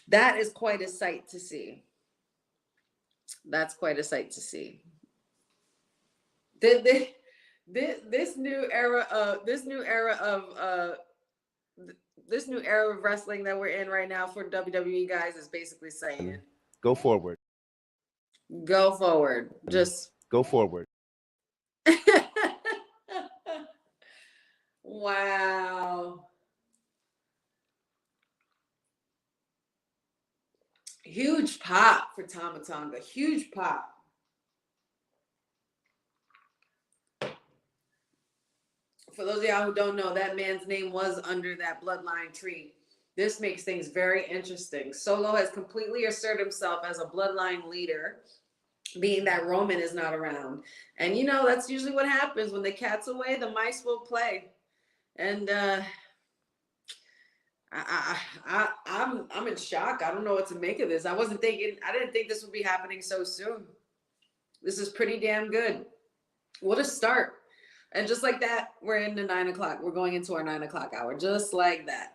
that is quite a sight to see. That's quite a sight to see. This new era of wrestling that we're in right now for WWE guys is basically saying, go forward. Go forward. Just go forward. Wow. Huge pop for Tama Tonga. Huge pop. For those of y'all who don't know, that man's name was under that bloodline tree. This makes things very interesting. Solo has completely asserted himself as a bloodline leader, being that Roman is not around. And you know, that's usually what happens when the cat's away, the mice will play. And I'm in shock. I don't know what to make of this. I didn't think this would be happening so soon. This is pretty damn good. What a start. And just like that, we're in the 9 o'clock. We're going into our 9 o'clock hour, just like that.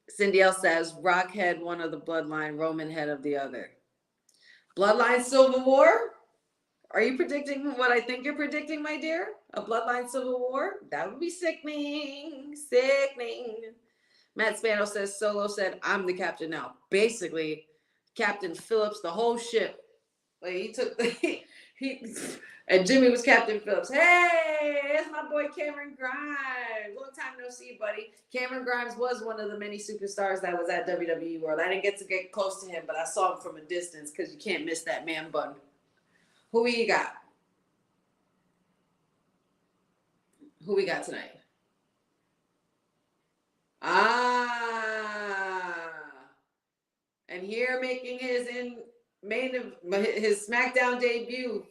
Cindy L says, Rock head one of the bloodline, Roman head of the other. Bloodline Civil War? Are you predicting what I think you're predicting, my dear? A bloodline Civil War? That would be sickening. Sickening. Matt Spano says, Solo said, I'm the captain now. Basically, Captain Phillips, the whole ship. Like he took and Jimmy was Captain Phillips. Hey, it's my boy Cameron Grimes. Long time no see, buddy. Cameron Grimes was one of the many superstars that was at WWE World. I didn't get to get close to him, but I saw him from a distance because you can't miss that man bun. Who you got? Who we got tonight? And here making his SmackDown debut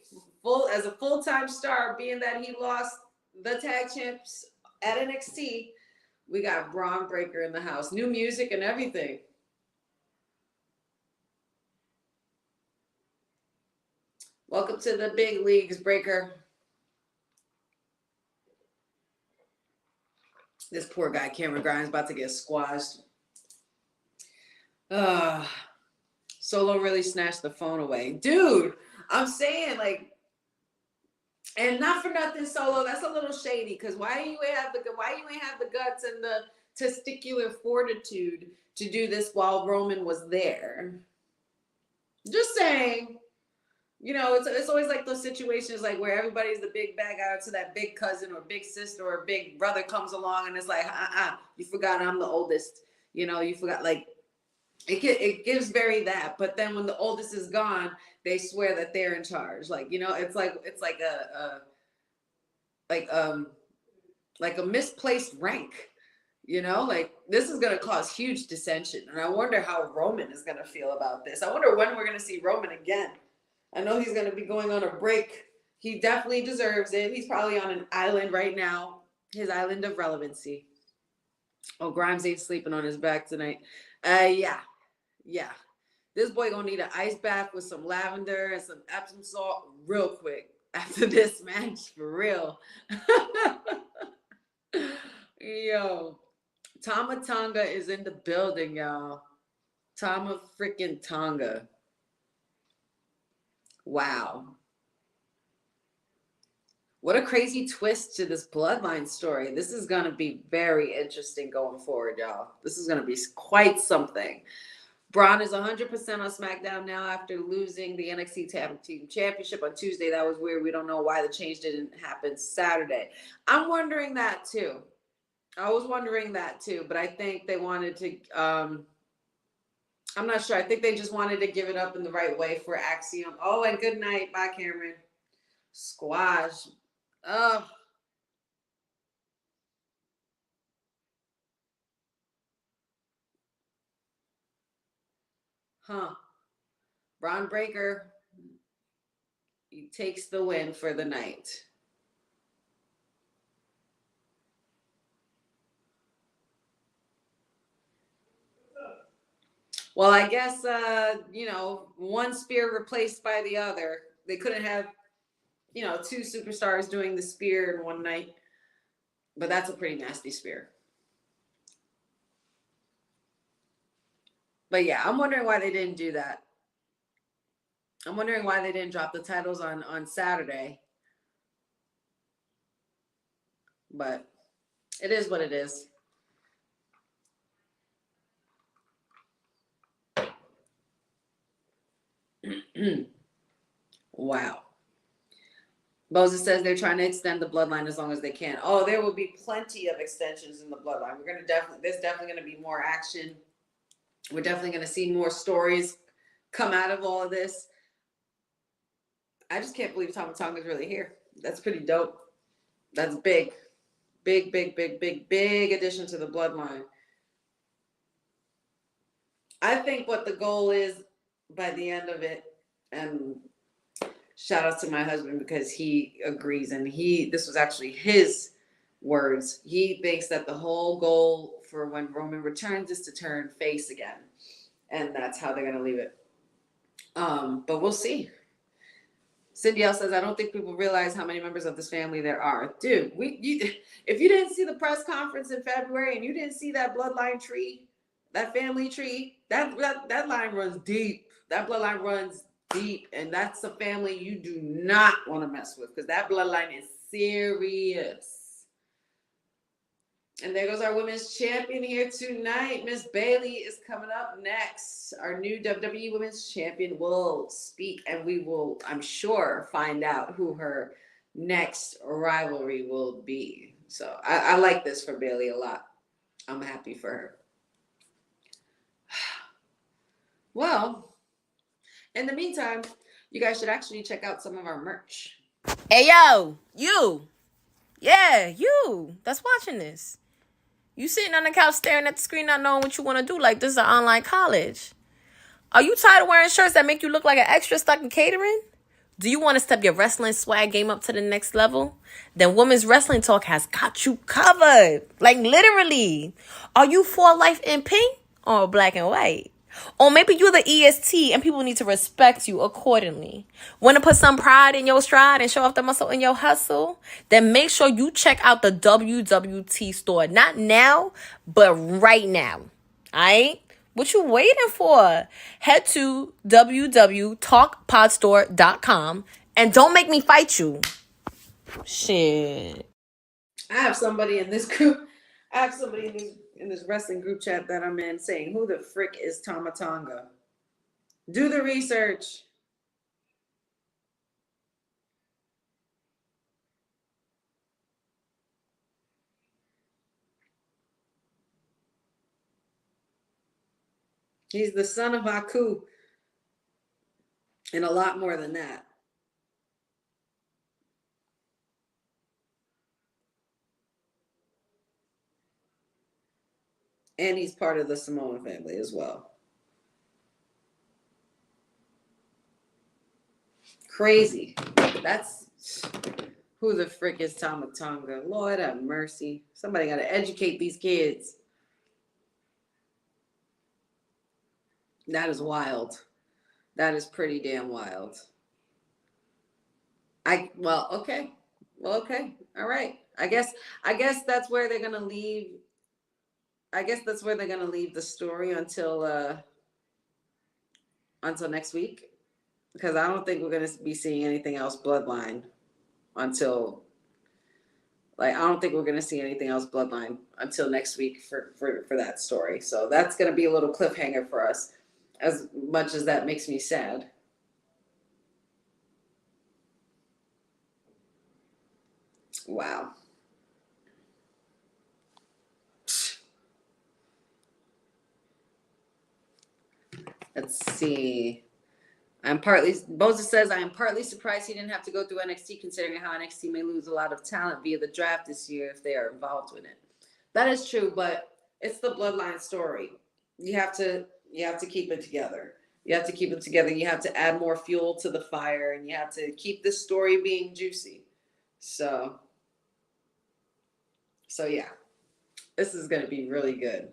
as a full-time star, being that he lost the tag champs at NXT. We got Braun Breaker in the house. New music and everything. Welcome to the big leagues, Breaker. This poor guy, Cameron Grimes, about to get squashed. Solo really snatched the phone away. Dude, I'm saying, like, and not for nothing, Solo, that's a little shady, because why you ain't have the guts and the testicular fortitude to do this while Roman was there? Just saying. You know, it's always like those situations like where everybody's the big bad guy to that big cousin or big sister or big brother comes along and it's like, you forgot I'm the oldest. You know, you forgot, like, it gives very that. But then when the oldest is gone, they swear that they're in charge. Like, you know, it's like a misplaced rank. You know, like, this is going to cause huge dissension. And I wonder how Roman is going to feel about this. I wonder when we're going to see Roman again. I know he's going to be going on a break. He definitely deserves it. He's probably on an island right now, his island of relevancy. Oh, Grimes ain't sleeping on his back tonight. Yeah. This boy gonna need an ice bath with some lavender and some Epsom salt real quick after this match, for real. Yo, Tama Tonga is in the building, y'all. Tama freaking Tonga. Wow. What a crazy twist to this bloodline story. This is going to be very interesting going forward, y'all. This is going to be quite something. Braun is 100% on SmackDown now after losing the NXT Tag Team Championship on Tuesday. That was weird. We don't know why the change didn't happen Saturday. I'm wondering that too. I was wondering that too, but I think they wanted to... I'm not sure. I think they just wanted to give it up in the right way for Axiom. Oh, and good night. Bye, Cameron. Squash. Oh. Braun Breaker, he takes the win for the night. Well, I guess, one spear replaced by the other. They couldn't have, two superstars doing the spear in one night. But that's a pretty nasty spear. But yeah, I'm wondering why they didn't do that. I'm wondering why they didn't drop the titles on Saturday. But it is what it is. Wow. Boza says they're trying to extend the bloodline as long as they can. Oh, there will be plenty of extensions in the bloodline. There's definitely going to be more action. We're definitely going to see more stories come out of all of this. I just can't believe Tama Tonga is really here. That's pretty dope. That's big. Big addition to the bloodline. I think what the goal is by the end of it, and shout out to my husband because he agrees, and this was actually his words. He thinks that the whole goal for when Roman returns is to turn face again. And that's how they're going to leave it. But we'll see. Cindy L says, I don't think people realize how many members of this family there are. Dude, if you didn't see the press conference in February and you didn't see that bloodline tree, that family tree, that line runs deep. That bloodline runs deep. And that's a family you do not want to mess with because that bloodline is serious. And there goes our women's champion here tonight. Miss Bailey is coming up next. Our new WWE Women's Champion will speak, and we will, I'm sure, find out who her next rivalry will be. So I like this for Bailey a lot. I'm happy for her. Well, in the meantime, you guys should actually check out some of our merch. Hey, yo, you Yeah, you that's watching this. You sitting on the couch staring at the screen not knowing what you want to do like this is an online college. Are you tired of wearing shirts that make you look like an extra stuck in catering? Do you want to step your wrestling swag game up to the next level? Then Women's Wrestling Talk has got you covered. Like literally. Are you for life in pink or black and white? Or maybe you're the EST and people need to respect you accordingly. Want to put some pride in your stride and show off the muscle in your hustle? Then make sure you check out the WWT store. Not now, but right now. Alright? What you waiting for? Head to www.talkpodstore.com and don't make me fight you. Shit. I have somebody in this group. I have somebody in this wrestling group chat that I'm in saying, "Who the frick is Tama Tonga?" Do the research. He's the son of Aku, and a lot more than that. And he's part of the Samoan family as well. Crazy. That's who the frick is Tama Tonga. Lord have mercy. Somebody got to educate these kids. That is wild. That is pretty damn wild. Okay. Well, okay. All right. I guess that's where they're gonna leave. I guess that's where they're gonna leave the story until next week. Because I don't think we're gonna be seeing anything else bloodline until I don't think we're gonna see anything else bloodline until next week for that story. So that's gonna be a little cliffhanger for us, as much as that makes me sad. Wow. Let's see. Boza says, I am partly surprised he didn't have to go through NXT, considering how NXT may lose a lot of talent via the draft this year if they are involved with it. That is true, but it's the bloodline story. You have to keep it together. You have to keep it together. You have to add more fuel to the fire, and you have to keep the story being juicy. So yeah, this is going to be really good.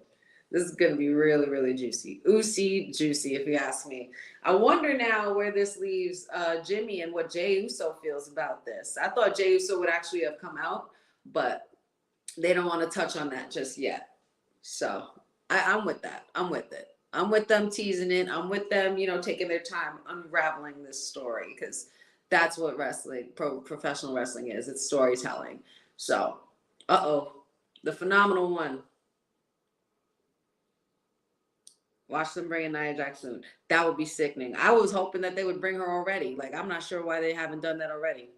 This is going to be really, really juicy. Juicy, if you ask me. I wonder now where this leaves Jimmy and what Jey Uso feels about this. I thought Jey Uso would actually have come out, but they don't want to touch on that just yet. So I'm with that. I'm with it. I'm with them teasing it. I'm with them, taking their time unraveling this story, because that's what professional wrestling is. It's storytelling. So, the phenomenal one. Watch them bring in Nia Jax soon. That would be sickening. I was hoping that they would bring her already. Like, I'm not sure why they haven't done that already.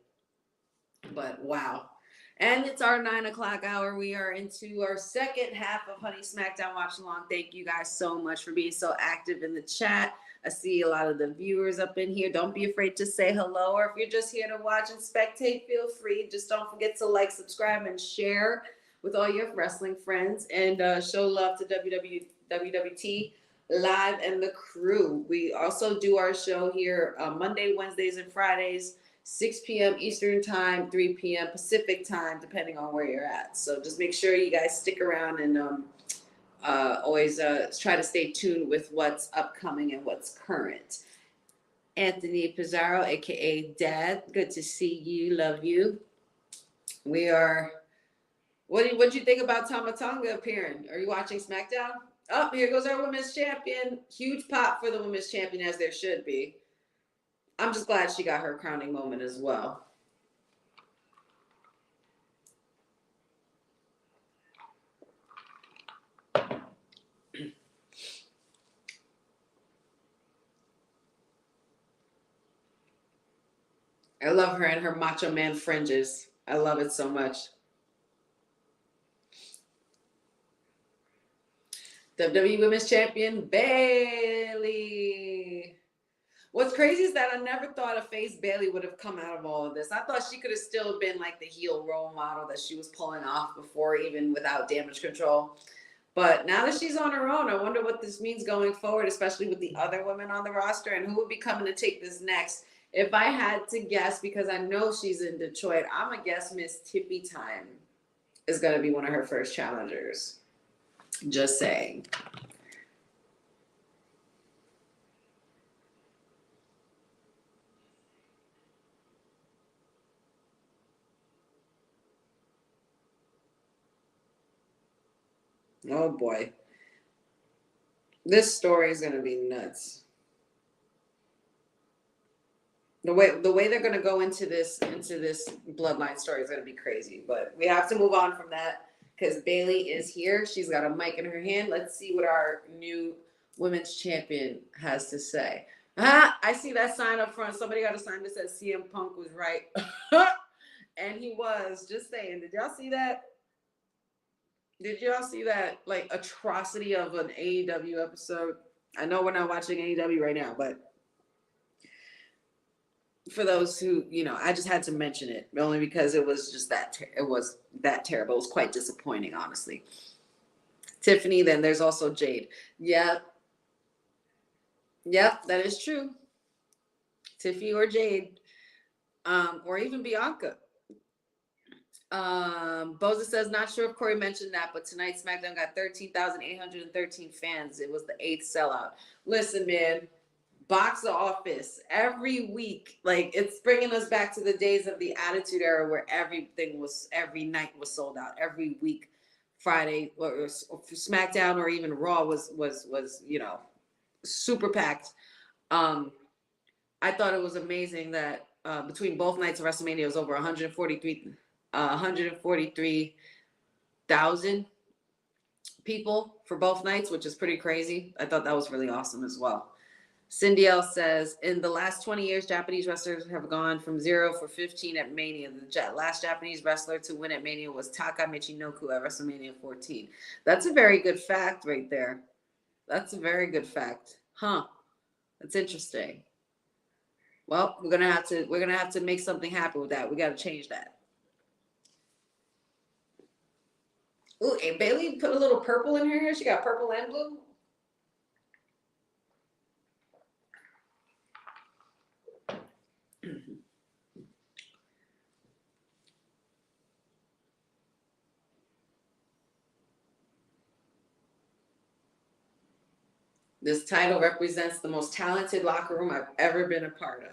But wow. And it's our 9:00 hour. We are into our second half of Honey Smackdown Watch Along. Thank you guys so much for being so active in the chat. I see a lot of the viewers up in here. Don't be afraid to say hello. Or if you're just here to watch and spectate, feel free. Just don't forget to like, subscribe, and share with all your wrestling friends. And show love to WWT Live and the crew. We also do our show here Monday, Wednesdays, and Fridays, 6 p.m. Eastern time, 3 p.m. Pacific time, depending on where you're at. So just make sure you guys stick around and always try to stay tuned with what's upcoming and what's current. Anthony Pizarro, aka Dad, good to see you. Love you. We are. What'd you think about Tama Tonga appearing? Are you watching SmackDown? Oh, here goes our women's champion. Huge pop for the women's champion, as there should be. I'm just glad she got her crowning moment as well. I love her and her Macho Man fringes. I love it so much. WWE Women's Champion Bayley. What's crazy is that I never thought a face Bailey would have come out of all of this. I thought she could have still been like the heel role model that she was pulling off before, even without Damage Control. But now that she's on her own, I wonder what this means going forward, especially with the other women on the roster and who would be coming to take this next. If I had to guess, because I know she's in Detroit, I'm going to guess Miss Tippy Time is going to be one of her first challengers. Just saying. Oh boy. This story is going to be nuts. The way they're going to go into this bloodline story is going to be crazy, but we have to move on from that because Bailey is here. She's got a mic in her hand. Let's see what our new women's champion has to say. I see that sign up front. Somebody got a sign that says CM Punk was right. And he was. Just saying. Did y'all see that? Did y'all see that like atrocity of an AEW episode? I know we're not watching AEW right now, but for those who, I just had to mention it only because it was just it was that terrible. It was quite disappointing, honestly. Tiffany, then there's also Jade. Yep, that is true. Tiffany or Jade, or even Bianca. Boza says, not sure if Corey mentioned that, but tonight SmackDown got 13,813 fans. It was the 8th sellout. Listen, man, box office every week. Like, it's bringing us back to the days of the Attitude Era where every night was sold out. Every week, Friday or SmackDown or even Raw was super packed. I thought it was amazing that between both nights of WrestleMania, it was over 143,000 people for both nights, which is pretty crazy. I thought that was really awesome as well. Cindy L says, in the last 20 years, Japanese wrestlers have gone from 0 for 15 at Mania. The last Japanese wrestler to win at Mania was Taka Michinoku at WrestleMania 14. That's a very good fact right there. That's a very good fact. Huh. That's interesting. Well, we're gonna have to make something happen with that. We gotta change that. Ooh, and Bailey put a little purple in her hair. She got purple and blue. This title represents the most talented locker room I've ever been a part of.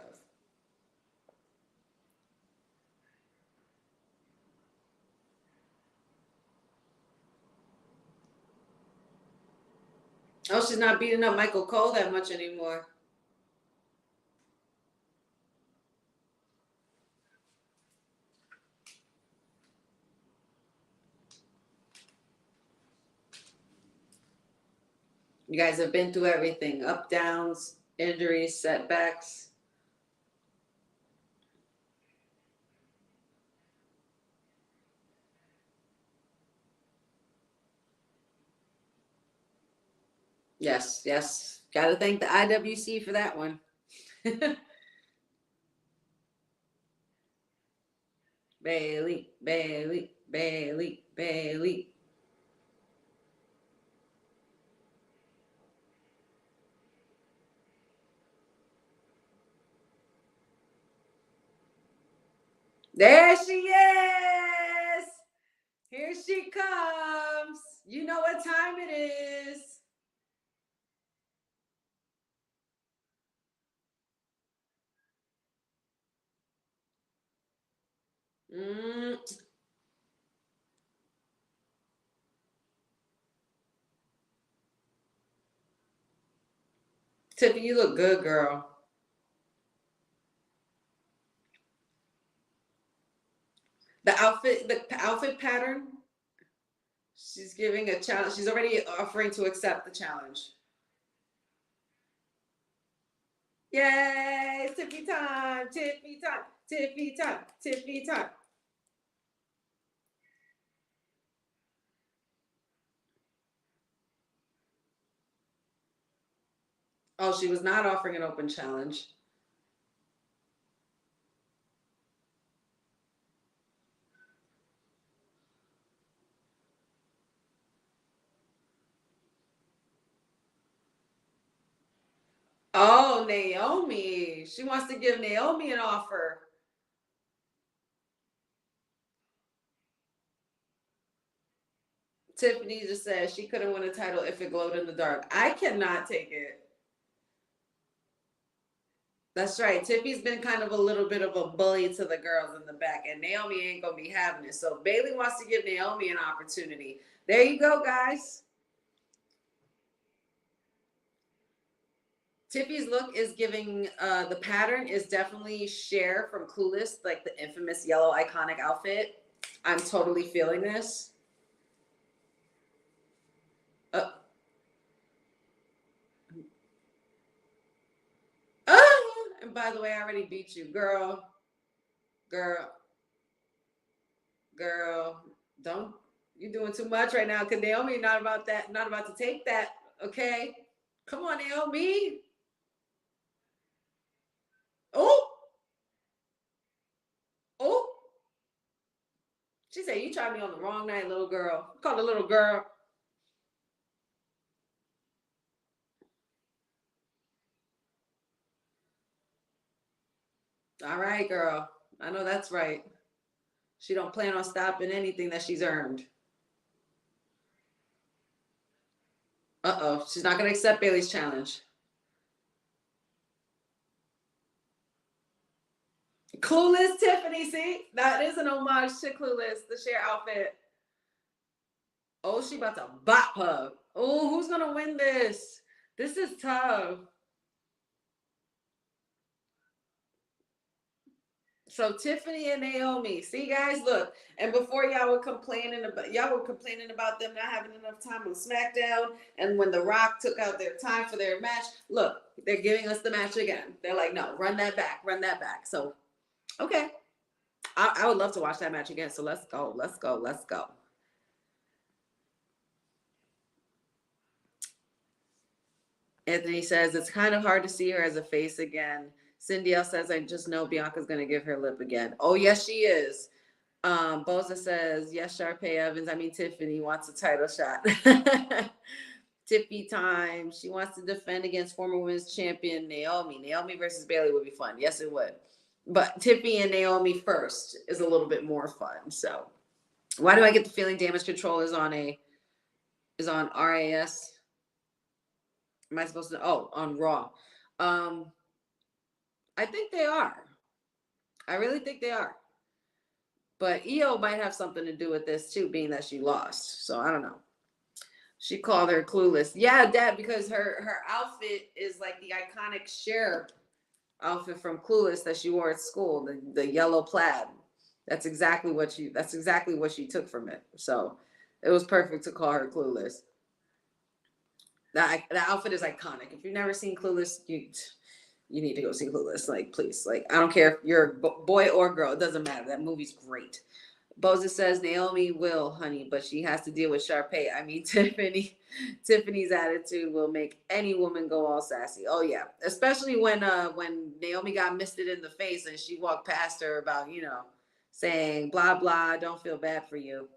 Oh, she's not beating up Michael Cole that much anymore. You guys have been through everything. Up, downs, injuries, setbacks. Yes. Got to thank the IWC for that one. Bailey. There she is. Here she comes. You know what time it is. Tiffany, you look good, girl. The outfit pattern. She's giving a challenge. She's already offering to accept the challenge. Yay! Tiffany time! Tiffany time! Tiffany time! Tiffany time! Oh, she was not offering an open challenge. Oh, Naomi. She wants to give Naomi an offer. Tiffany just said she couldn't win a title if it glowed in the dark. I cannot take it. That's right. Tiffy's been kind of a little bit of a bully to the girls in the back, and Naomi ain't gonna be having it. So Bailey wants to give Naomi an opportunity. There you go, guys. Tiffy's look is giving the pattern is definitely Cher from Clueless, like the infamous yellow iconic outfit. I'm totally feeling this. Uh, and by the way, I already beat you, girl. Girl. Girl. Don't you're doing too much right now. Cause Naomi not about that, not about to take that. Okay. Come on, Naomi. Oh, oh. She said, you tried me on the wrong night, little girl. Call the little girl. All right, girl. I know that's right. She don't plan on stopping anything that she's earned. Uh-oh. She's not going to accept Bailey's challenge. Clueless Tiffany, see? That is an homage to Clueless, the Cher outfit. Oh, she about to bop her. Oh, who's going to win this? This is tough. So Tiffany and Naomi, see guys, look, and before y'all were complaining about them not having enough time on SmackDown, and when The Rock took out their time for their match, look, they're giving us the match again. They're like, no, run that back. So, okay, I would love to watch that match again. So let's go. Anthony says it's kind of hard to see her as a face again. Cindy L says, I just know Bianca's going to give her lip again. Oh, yes, she is. Boza says, yes, Sharpay Evans. Tiffany wants a title shot. Tiffy time. She wants to defend against former women's champion Naomi. Naomi versus Bailey would be fun. Yes, it would. But Tiffy and Naomi first is a little bit more fun. So why do I get the feeling Damage Control is on RAS? Am I supposed to? Oh, on Raw. I think they are. I really think they are. But EO might have something to do with this too, being that she lost. So I don't know. She called her Clueless. Yeah, Dad, because her outfit is like the iconic Cher outfit from Clueless that she wore at school, the yellow plaid. That's exactly what she took from it. So it was perfect to call her Clueless. That outfit is iconic. If you've never seen Clueless, you need to go see Clueless. Like, please. Like, I don't care if you're a boy or girl. It doesn't matter. That movie's great. Boza says Naomi will, honey, but she has to deal with Sharpay. Tiffany's attitude will make any woman go all sassy. Oh yeah, especially when Naomi got misted in the face and she walked past her about saying blah blah. Don't feel bad for you.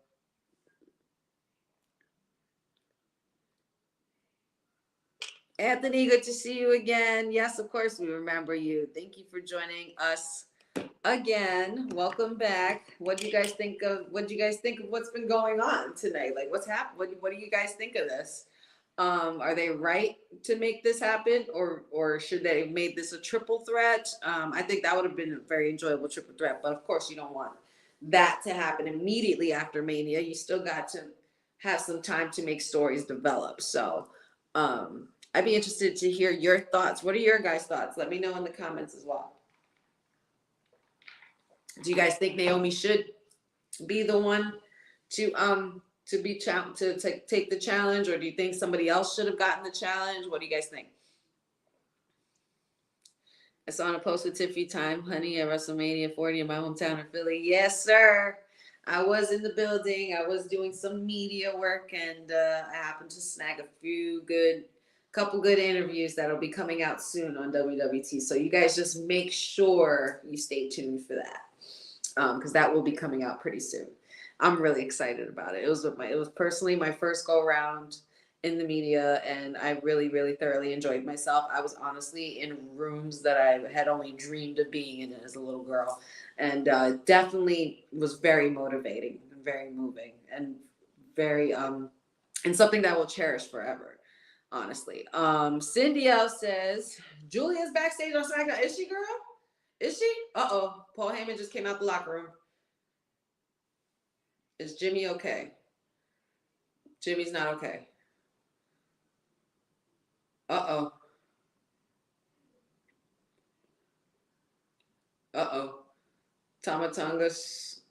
Anthony, good to see you again. Yes, of course we remember you. Thank you for joining us again. Welcome back. What do you guys think of what's been going on tonight? Like what's happened? What do you guys think of this? Are they right to make this happen, or should they have made this a triple threat? I think that would have been a very enjoyable triple threat, but of course you don't want that to happen immediately after Mania. You still got to have some time to make stories develop. So I'd be interested to hear your thoughts. What are your guys' thoughts? Let me know in the comments as well. Do you guys think Naomi should be the one to take the challenge, or do you think somebody else should have gotten the challenge? What do you guys think? I saw on a post with Tiffy time, honey, at WrestleMania 40 in my hometown of Philly. Yes, sir. I was in the building. I was doing some media work, and I happened to snag a few good couple good interviews that'll be coming out soon on WWT. So you guys just make sure you stay tuned for that, because that will be coming out pretty soon. I'm really excited about it. It was personally my first go around in the media, and I really, really thoroughly enjoyed myself. I was honestly in rooms that I had only dreamed of being in as a little girl, and definitely was very motivating, very moving, and very and something that I will cherish forever. Honestly, Cindy L says Julia's backstage on SmackDown. Is she, girl? Is she? Uh-oh. Paul Heyman just came out the locker room. Is Jimmy okay? Jimmy's not okay. Uh-oh. Uh-oh. Tamatonga's.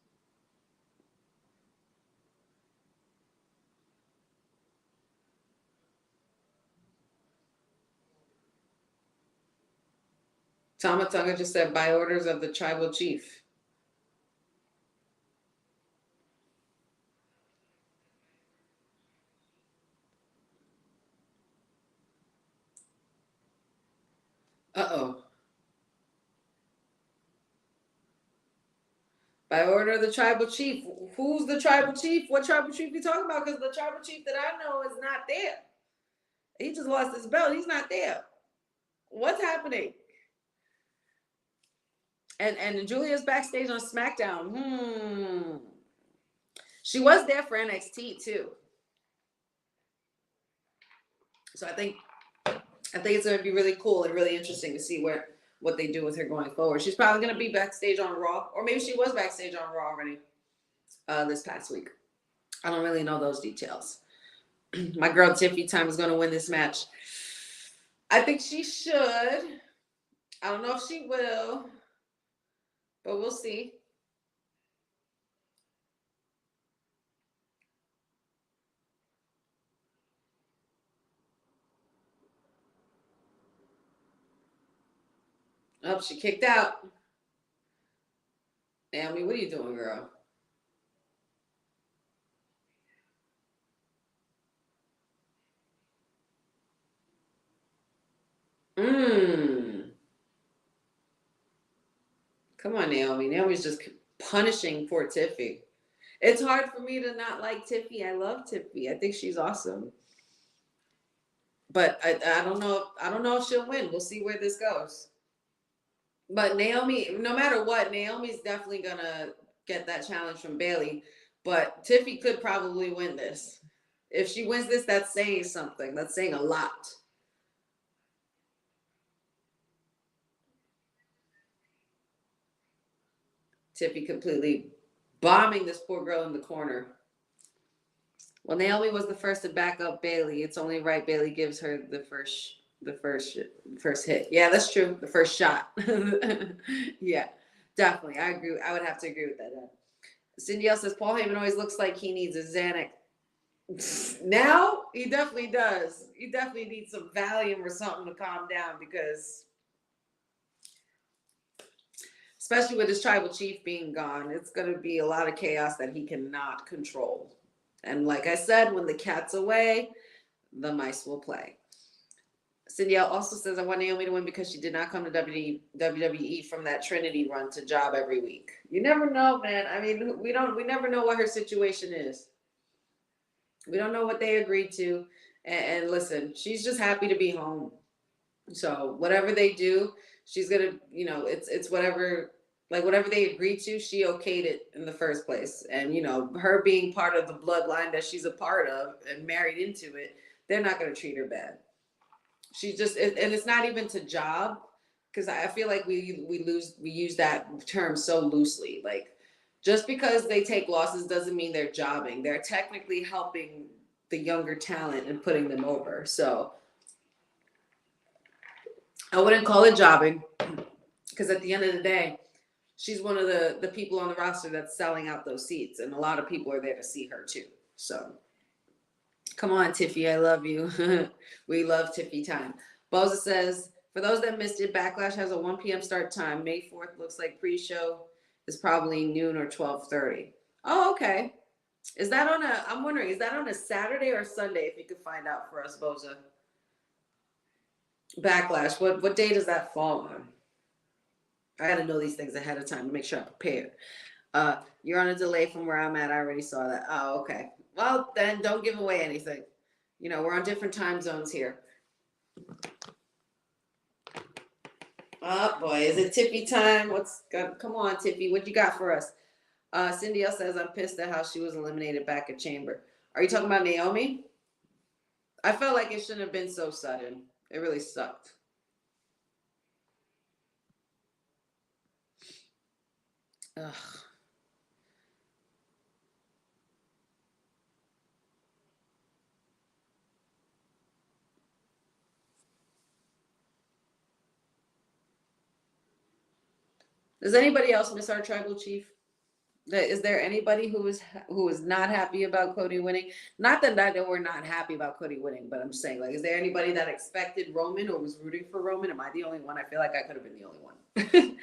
Tamatonga just said, by orders of the tribal chief. Uh-oh. By order of the tribal chief. Who's the tribal chief? What tribal chief you talking about? Because the tribal chief that I know is not there. He just lost his belt. He's not there. What's happening? And Julia's backstage on SmackDown. She was there for NXT too. So I think it's going to be really cool and really interesting to see what they do with her going forward. She's probably going to be backstage on Raw, or maybe she was backstage on Raw already this past week. I don't really know those details. My girl Tiffy Time is going to win this match. I think she should. I don't know if she will, but we'll see. Oh, she kicked out. Naomi, what are you doing, girl? Come on, Naomi. Naomi's just punishing poor Tiffy. It's hard for me to not like Tiffy. I love Tiffy. I think she's awesome. But I don't know. I don't know if she'll win. We'll see where this goes. But Naomi, no matter what, Naomi's definitely gonna get that challenge from Bayley. But Tiffy could probably win this. If she wins this, that's saying something. That's saying a lot. Tiffy completely bombing this poor girl in the corner. Well, Naomi was the first to back up Bayley. It's only right Bayley gives her the first hit. Yeah, that's true. The first shot. Yeah, definitely. I agree. I would have to agree with that. Cindy L says Paul Heyman always looks like he needs a Xanax. Now he definitely does. He definitely needs some Valium or something to calm down, because especially with his tribal chief being gone, it's going to be a lot of chaos that he cannot control. And like I said, when the cat's away, the mice will play. Cindy L also says, I want Naomi to win because she did not come to WWE from that Trinity run to job every week. You never know, man. I mean, we never know what her situation is. We don't know what they agreed to. And listen, she's just happy to be home. So whatever they do, she's going to, it's whatever they agreed to, she okayed it in the first place. And, her being part of the bloodline that she's a part of and married into it, they're not going to treat her bad. She just, and it's not even to job, because I feel like we use that term so loosely. Like, just because they take losses doesn't mean they're jobbing. They're technically helping the younger talent and putting them over. So I wouldn't call it jobbing, because at the end of the day, she's one of the people on the roster that's selling out those seats, and a lot of people are there to see her too. So come on, Tiffy, I love you. We love Tiffy time. Boza says, for those that missed it, Backlash has a 1 p.m. start time. May 4th looks like pre-show is probably noon or 12:30. Oh, okay. I'm wondering, is that on a Saturday or Sunday, if you could find out for us, Boza? Backlash. What day does that fall on? I gotta know these things ahead of time to make sure I'm prepared. You're on a delay from where I'm at. I already saw that. Oh, okay. Well, then don't give away anything. You know, we're on different time zones here. Oh boy, is it Tiffy time? Come on, Tiffy, what you got for us? Cindy L says I'm pissed at how she was eliminated back at Chamber. Are you talking about Naomi? I felt like it shouldn't have been so sudden. It really sucked. Ugh. Does anybody else miss our tribal chief? Is there anybody who is not happy about Cody winning? Not that we're not happy about Cody winning, but I'm saying, like, is there anybody that expected Roman or was rooting for Roman? Am I the only one? I feel like I could have been the only one.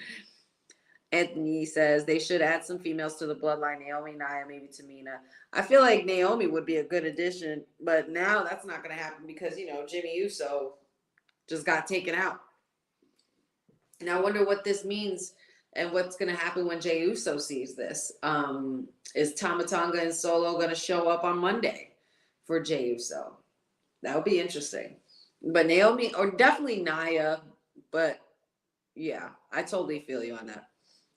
Anthony says they should add some females to the bloodline. Naomi, Nia, maybe Tamina. I feel like Naomi would be a good addition, but now that's not going to happen because, you know, Jimmy Uso just got taken out. And I wonder what this means and what's going to happen when Jey Uso sees this. Is Tama Tonga and Solo going to show up on Monday for Jey Uso? That would be interesting. But Naomi, or definitely Nia, but yeah, I totally feel you on that.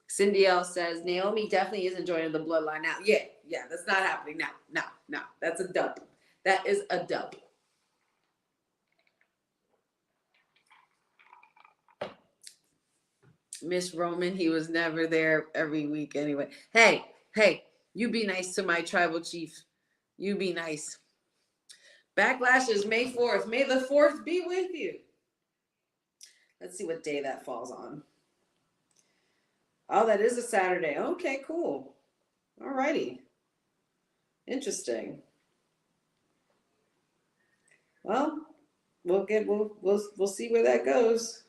Cindy L says Naomi definitely isn't joining the bloodline now. Yeah, that's not happening now. No, that's a dub. That is a dub. Miss Roman, he was never there every week anyway. Hey, you be nice to my tribal chief. You be nice. Backlash is May 4th. May the 4th be with you. Let's see what day that falls on. Oh, that is a Saturday. Okay, cool. All righty. Interesting. Well, we'll see where that goes.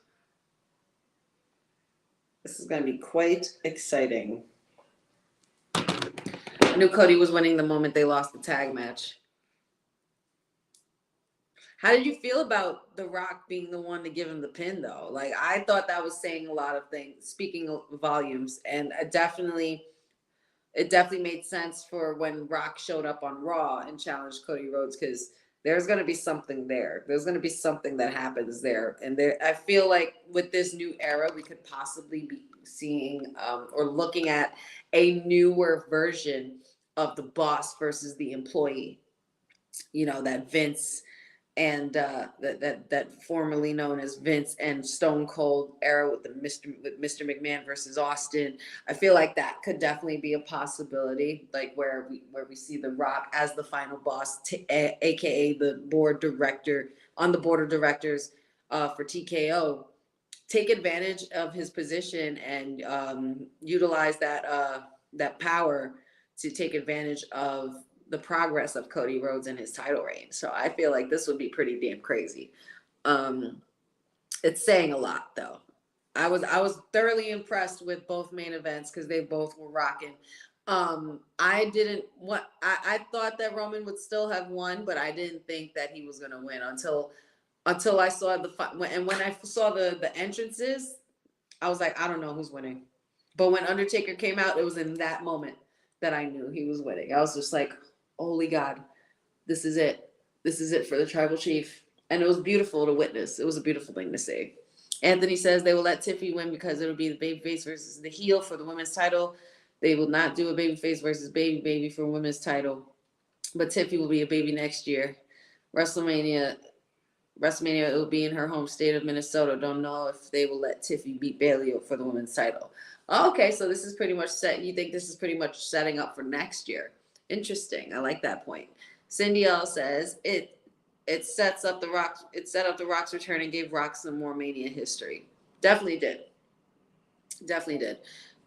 This is going to be quite exciting. I knew Cody was winning the moment they lost the tag match. How did you feel about The Rock being the one to give him the pin, though? Like, I thought that was saying a lot of things, speaking of volumes, and it definitely made sense for when Rock showed up on Raw and challenged Cody Rhodes, because there's going to be something there. There's going to be something that happens there. And I feel like with this new era, we could possibly be seeing or looking at a newer version of the boss versus the employee. You know, that Vince and that formerly known as Vince and Stone Cold era with Mr. McMahon versus Austin. I feel like that could definitely be a possibility, like where we see The Rock as the final boss, aka the board director on the board of directors for TKO, take advantage of his position and utilize that power to take advantage of the progress of Cody Rhodes and his title reign. So I feel like this would be pretty damn crazy. It's saying a lot, though. I was thoroughly impressed with both main events because they both were rocking. I thought that Roman would still have won, but I didn't think that he was gonna win until I saw when I saw the entrances. I was like, I don't know who's winning. But when Undertaker came out, it was in that moment that I knew he was winning. I was just like, holy God, this is it. This is it for the tribal chief. And it was beautiful to witness. It was a beautiful thing to see. Anthony says they will let Tiffy win because it'll be the babyface versus the heel for the women's title. They will not do a babyface versus baby for a women's title. But Tiffy will be a baby next year. WrestleMania, it will be in her home state of Minnesota. Don't know if they will let Tiffy beat Bayley for the women's title. Okay, so this is pretty much set. You think this is pretty much setting up for next year. Interesting. I like that point. Cindy L says it sets up the Rock. It set up the Rock's return and gave Rock some more Mania history. Definitely did.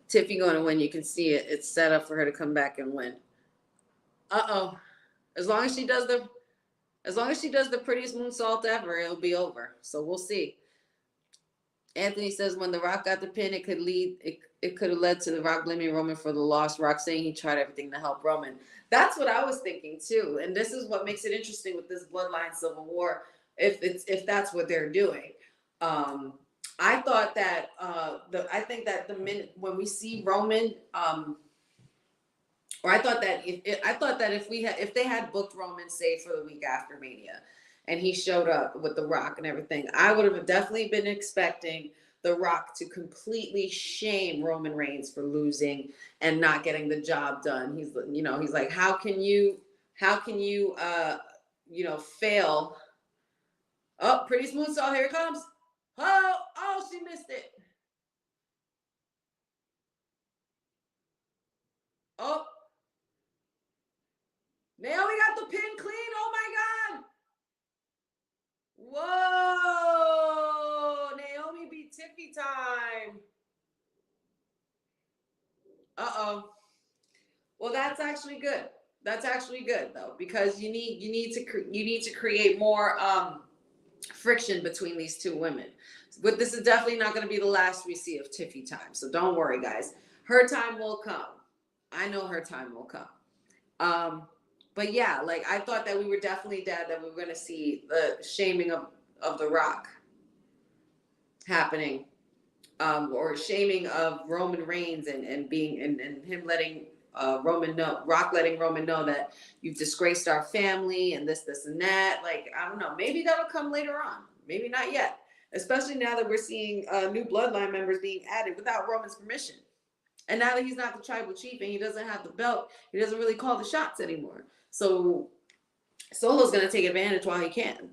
Tiffy going to win. You can see it. It's set up for her to come back and win. As long as she does the prettiest moonsault ever, it'll be over. So we'll see. Anthony says when The Rock got the pin, it could have led to The Rock blaming Roman for the loss. Rock saying he tried everything to help Roman. That's what I was thinking too. And this is what makes it interesting with this Bloodline Civil War, if that's what they're doing. I thought that I think that the minute when we see Roman, or I thought that if they had booked Roman, say, for the week after Mania, and he showed up with The Rock and everything, I would have definitely been expecting The Rock to completely shame Roman Reigns for losing and not getting the job done. He's like, how can you fail? Oh, pretty smooth saw, here it comes. Oh, she missed it. Oh, Naomi got the pin clean. Oh my God. Whoa, Naomi beat Tiffy time. Uh-oh. Well, that's actually good. That's actually good though, because you need to create more friction between these two women. But this is definitely not going to be the last we see of Tiffy time. So don't worry, guys. Her time will come. I know her time will come. But yeah, like I thought that we were definitely dead, that we were going to see the shaming of The Rock happening, or shaming of Roman Reigns and him letting Rock letting Roman know that you've disgraced our family and this and that. Like, I don't know, maybe that'll come later on, maybe not yet, especially now that we're seeing new bloodline members being added without Roman's permission. And now that he's not the tribal chief and he doesn't have the belt, he doesn't really call the shots anymore. So Solo's going to take advantage while he can.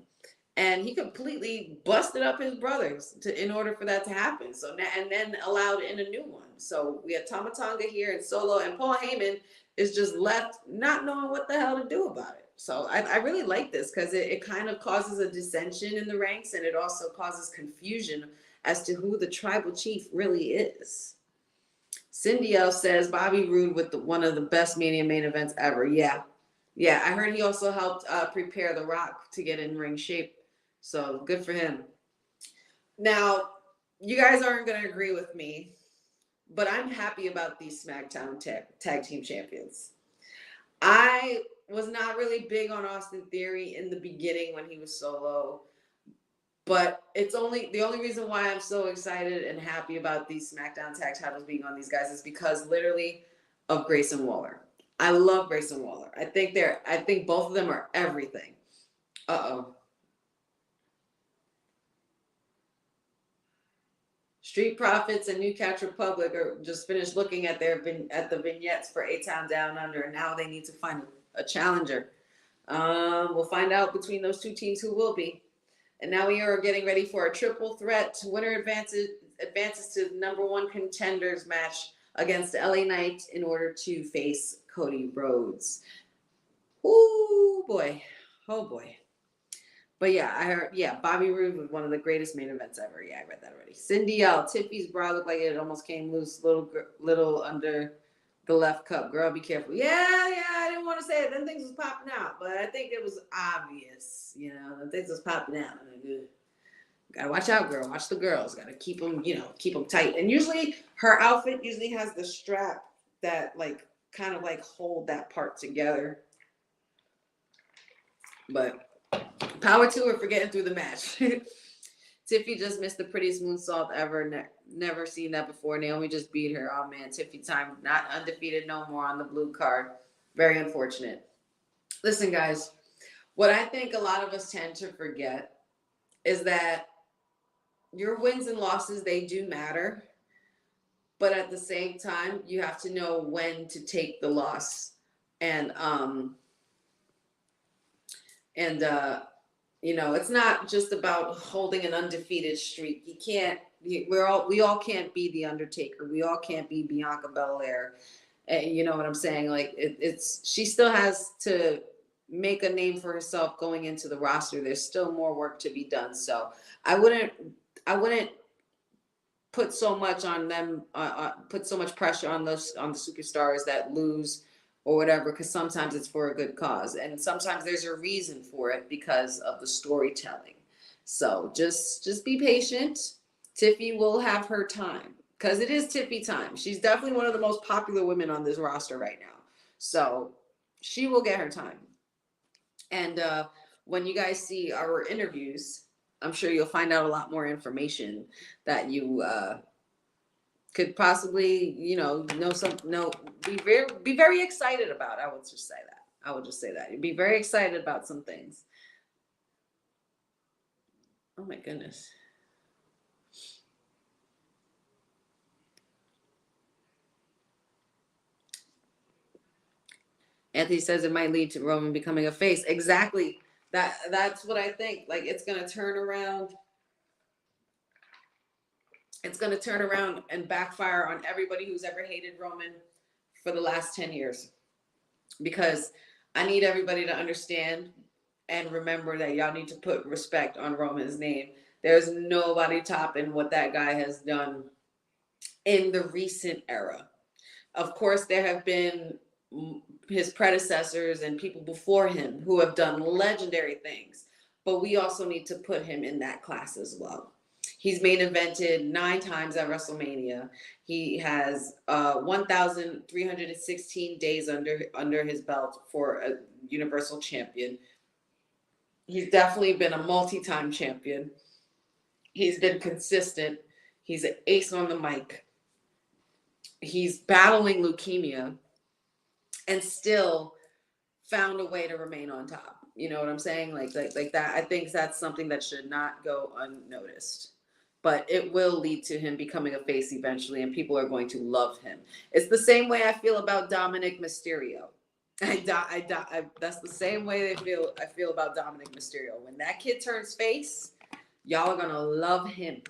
And he completely busted up his brothers in order for that to happen. So now, and then allowed in a new one. So we have Tama Tonga here and Solo, and Paul Heyman is just left not knowing what the hell to do about it. So I really like this because it kind of causes a dissension in the ranks, and it also causes confusion as to who the tribal chief really is. Cindy L says Bobby Roode with one of the best Mania main events ever. Yeah, I heard he also helped prepare The Rock to get in ring shape. So good for him. Now, you guys aren't going to agree with me, but I'm happy about these Smackdown tag team champions. I was not really big on Austin Theory in the beginning when he was Solo, but the only reason why I'm so excited and happy about these Smackdown tag titles being on these guys is because literally of Grayson Waller. I love Grayson Waller. I think both of them are everything. Uh-oh. Street Profits and New Catch Republic are just finished looking at the vignettes for A-Town Down Under, and now they need to find a challenger. We'll find out between those two teams who will be. And now we are getting ready for a triple threat. Winner advances to the #1 contenders match against LA Knight in order to face Cody Rhodes. Ooh, boy. Oh, boy. But yeah, I heard, Bobby Roode was one of the greatest main events ever. Yeah, I read that already. Cindy L. Tiffy's bra looked like it almost came loose, little under the left cup. Girl, be careful. Yeah, I didn't want to say it. Then things was popping out, but I think it was obvious. Then things was popping out. Gotta watch out, girl. Watch the girls. Gotta keep them tight. And usually her outfit usually has the strap that kind of hold that part together. But power to her for getting through the match. Tiffy just missed the prettiest moonsault ever. Never seen that before. Naomi just beat her. Oh, man. Tiffy time. Not undefeated no more on the blue card. Very unfortunate. Listen, guys. What I think a lot of us tend to forget is that your wins and losses, they do matter. But at the same time, you have to know when to take the loss. And it's not just about holding an undefeated streak. We all can't be the Undertaker. We all can't be Bianca Belair. You know what I'm saying? She still has to make a name for herself going into the roster. There's still more work to be done. So I wouldn't put so much on them, put so much pressure on the superstars that lose or whatever, because sometimes it's for a good cause. And sometimes there's a reason for it because of the storytelling. So just be patient. Tiffy will have her time because it is Tiffy time. She's definitely one of the most popular women on this roster right now. So she will get her time. And when you guys see our interviews, I'm sure you'll find out a lot more information that you could possibly, be very excited about. I would just say that. You'd be very excited about some things. Oh my goodness. Anthony says it might lead to Roman becoming a face. Exactly. That's what I think. Like, it's gonna turn around. It's gonna turn around and backfire on everybody who's ever hated Roman for the last 10 years. Because I need everybody to understand and remember that y'all need to put respect on Roman's name. There's nobody topping what that guy has done in the recent era. Of course, there have been his predecessors and people before him who have done legendary things, but we also need to put him in that class as well. He's main evented 9 times at WrestleMania. He has 1,316 days under his belt for a Universal Champion. He's definitely been a multi-time champion. He's been consistent. He's an ace on the mic. He's battling leukemia and still found a way to remain on top. You know what I'm saying? Like that. I think that's something that should not go unnoticed. But it will lead to him becoming a face eventually, and people are going to love him. It's the same way I feel about Dominic Mysterio. That's the same way I feel about Dominic Mysterio. When that kid turns face, y'all are gonna love him.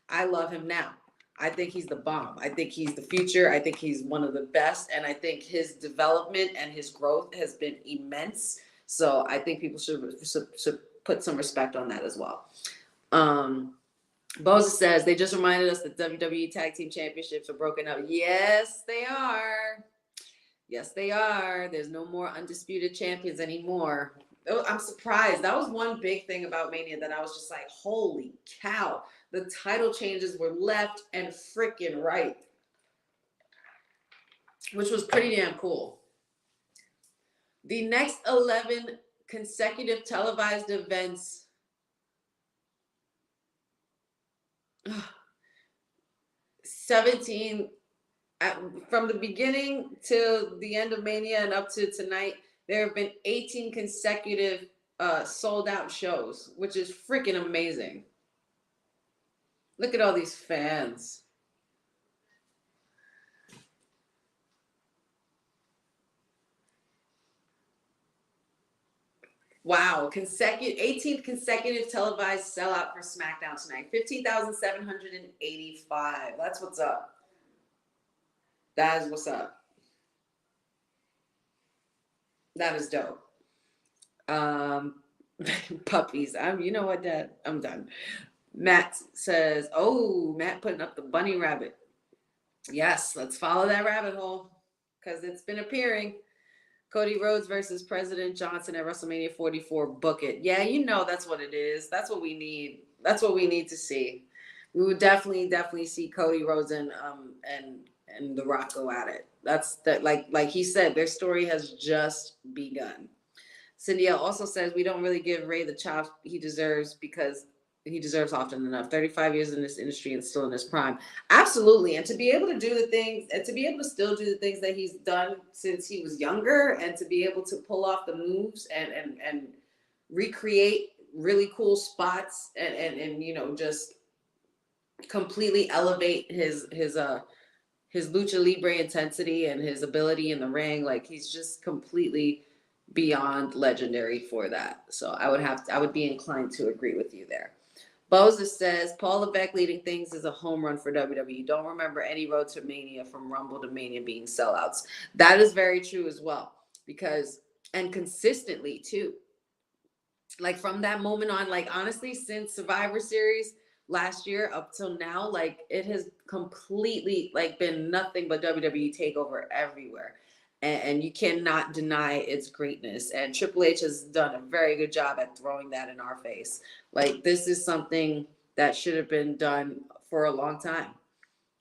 I love him now. I think he's the bomb. I think he's the future. I think he's one of the best, and I think his development and his growth has been immense. So I think people should put some respect on that as well. Boza says they just reminded us that WWE Tag Team Championships are broken up. Yes, they are. Yes, they are. There's no more undisputed champions anymore. I'm surprised. That was one big thing about Mania that I was just like, holy cow. The title changes were left and freaking right, which was pretty damn cool. The next 11 consecutive televised events, 17 from the beginning to the end of Mania and up to tonight, there have been 18 consecutive sold out shows, which is freaking amazing. Look at all these fans. Wow, 18th consecutive televised sellout for Smackdown tonight. 15,785. That's what's up. That is what's up. That is dope. Puppies. You know what, Dad? I'm done. Matt says, oh, Matt putting up the bunny rabbit. Yes, let's follow that rabbit hole because it's been appearing. Cody Rhodes versus President Johnson at WrestleMania 44. Book it. Yeah, you know that's what it is. That's what we need. That's what we need to see. We would definitely see Cody Rhodes and The Rock go at it. That's that. Like he said, their story has just begun. Cindy L also says we don't really give Ray the chops he deserves because he deserves often enough. 35 years in this industry and still in his prime. Absolutely. And to be able to do the things and to be able to still do the things that he's done since he was younger and to be able to pull off the moves and recreate really cool spots and just completely elevate his lucha libre intensity and his ability in the ring. Like he's just completely beyond legendary for that. So I would be inclined to agree with you there. Boza says, Paul Levesque leading things is a home run for WWE. Don't remember any road to Mania from Rumble to Mania being sellouts. That is very true as well. And consistently too. Like from that moment on, like honestly, since Survivor Series last year up till now, like it has completely like been nothing but WWE takeover everywhere. And you cannot deny its greatness. And Triple H has done a very good job at throwing that in our face. Like, this is something that should have been done for a long time.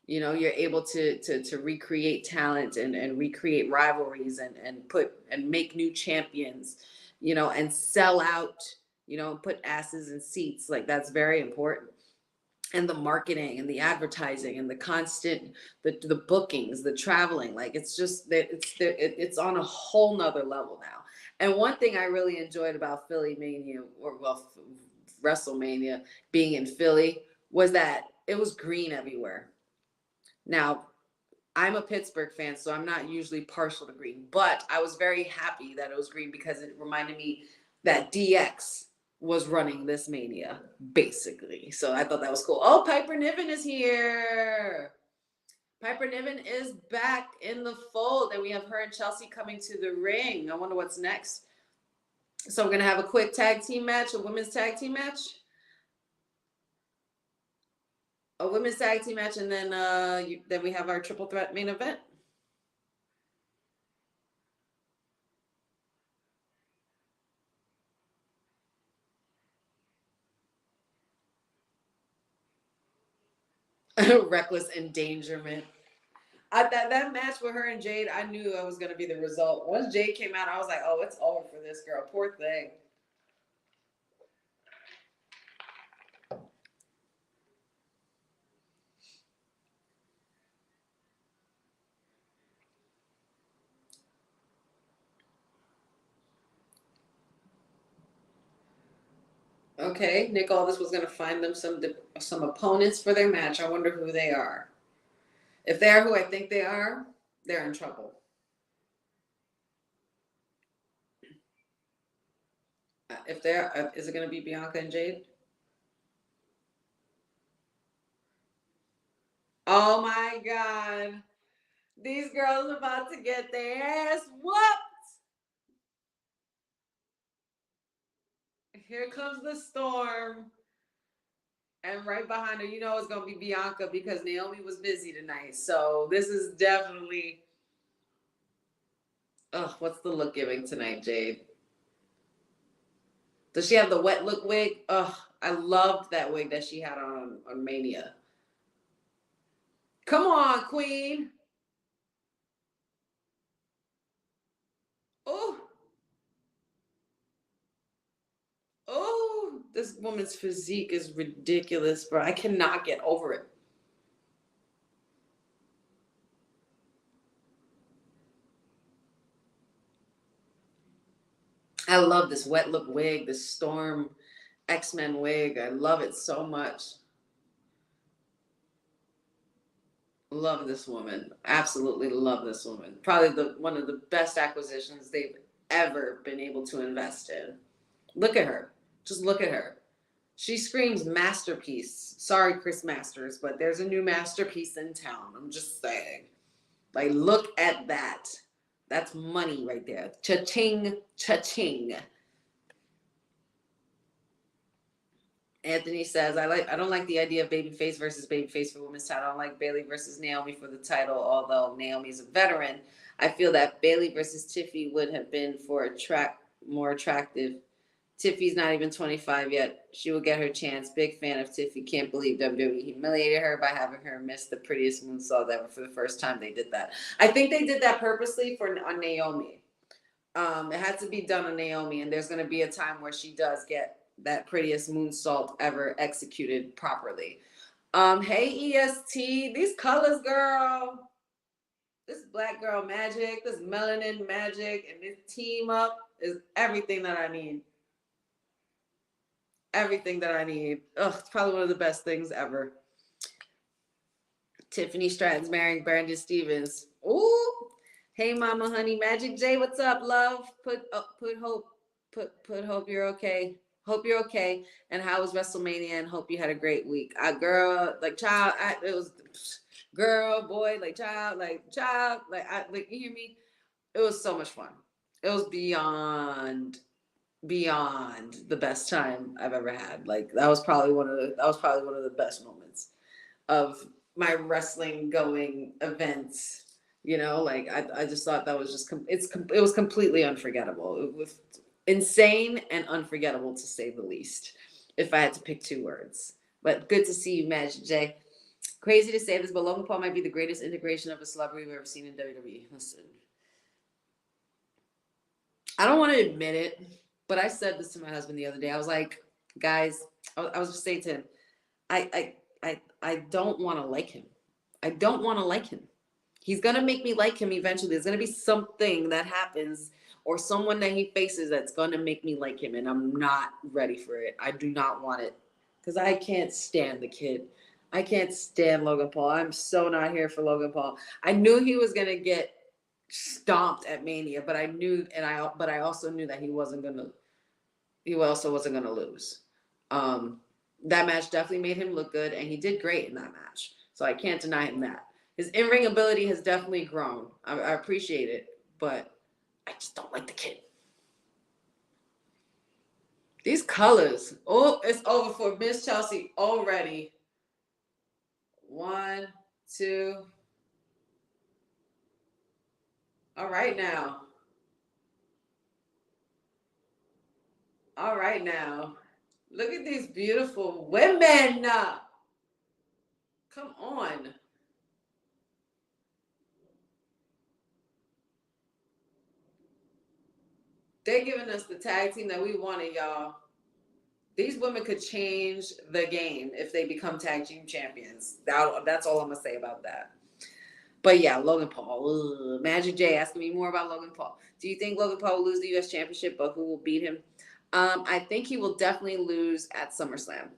You're able to recreate talent and recreate rivalries and make new champions, and sell out put asses in seats. Like, that's very important. And the marketing and the advertising and the constant, the bookings, the traveling, like, it's just that it's on a whole nother level now. And one thing I really enjoyed about Philly Mania, WrestleMania being in Philly, was that it was green everywhere. Now, I'm a Pittsburgh fan, so I'm not usually partial to green, but I was very happy that it was green because it reminded me that DX was running this Mania, basically. So I thought that was cool. Oh, Piper Niven is here. Piper Niven is back in the fold, and we have her and Chelsea coming to the ring. I wonder what's next. So we're going to have a quick tag team match, a women's tag team match. A women's tag team match, and then we have our triple threat main event. Reckless endangerment. That match with her and Jade, I knew I was going to be the result. Once Jade came out, I was like, oh, it's over for this girl. Poor thing. Okay, Nick Aldis was going to find them some opponents for their match. I wonder who they are. If they are who I think they are, they're in trouble. If they're, is it going to be Bianca and Jade? Oh my God. These girls are about to get their ass whooped. Here comes the storm. And right behind her, it's going to be Bianca because Naomi was busy tonight. So this is definitely... what's the look giving tonight, Jade? Does she have the wet look wig? I loved that wig that she had on Mania. Come on, Queen. Oh, this woman's physique is ridiculous, bro. I cannot get over it. I love this wet look wig, this Storm X-Men wig. I love it so much. Love this woman. Absolutely love this woman. Probably one of the best acquisitions they've ever been able to invest in. Look at her. Just look at her. She screams masterpiece. Sorry, Chris Masters, but there's a new masterpiece in town. I'm just saying. Like, look at that. That's money right there. Cha-ching, cha-ching. Anthony says, I don't like the idea of babyface versus babyface for women's title. I don't like Bayley versus Naomi for the title, although Naomi's a veteran. I feel that Bayley versus Tiffy would have been more attractive. Tiffy's not even 25 yet. She will get her chance. Big fan of Tiffy. Can't believe WWE humiliated her by having her miss the prettiest moonsault ever for the first time they did that. I think they did that purposely on Naomi. It had to be done on Naomi, and there's going to be a time where she does get that prettiest moonsault ever executed properly. Hey, EST. These colors, girl. This black girl magic, this melanin magic, and this team up is everything that I need. Everything that I need. It's probably one of the best things ever. Tiffany Stratton's marrying Brandon Stevens. Ooh. Hey, Mama Honey. Magic J, what's up, love? Put hope you're okay. Hope you're okay. And how was WrestleMania? And hope you had a great week. Girl, like child, it was girl, boy, like child, you hear me? It was so much fun. It was beyond the best time I've ever had. Like, that was probably one of the best moments of my wrestling going events. Like, I just thought that was just it was completely unforgettable. It was insane and unforgettable, to say the least, if I had to pick two words. But good to see you, Magic J. Crazy to say this, but Logan Paul might be the greatest integration of a celebrity we've ever seen in WWE. Listen, I don't want to admit it, But I said this to my husband the other day. I was like, guys, I was just saying to him, I don't want to like him. I don't want to like him. He's gonna make me like him eventually. There's gonna be something that happens or someone that he faces that's gonna make me like him, and I'm not ready for it. I do not want it because I can't stand the kid. I can't stand Logan Paul. I'm so not here for Logan Paul. I knew he was gonna get stomped at Mania, but I also knew that he also wasn't gonna lose. That match definitely made him look good, and he did great in that match. So I can't deny him that. His in-ring ability has definitely grown. I appreciate it, but I just don't like the kid. These colors. Oh, it's over for Miss Chelsea already. 1, 2. All right now. All right now. Look at these beautiful women. Come on. They're giving us the tag team that we wanted, y'all. These women could change the game if they become tag team champions. That's all I'm going to say about that. But yeah, Logan Paul. Ugh. Magic J asking me more about Logan Paul. Do you think Logan Paul will lose the U.S. Championship, but who will beat him? I think he will definitely lose at SummerSlam.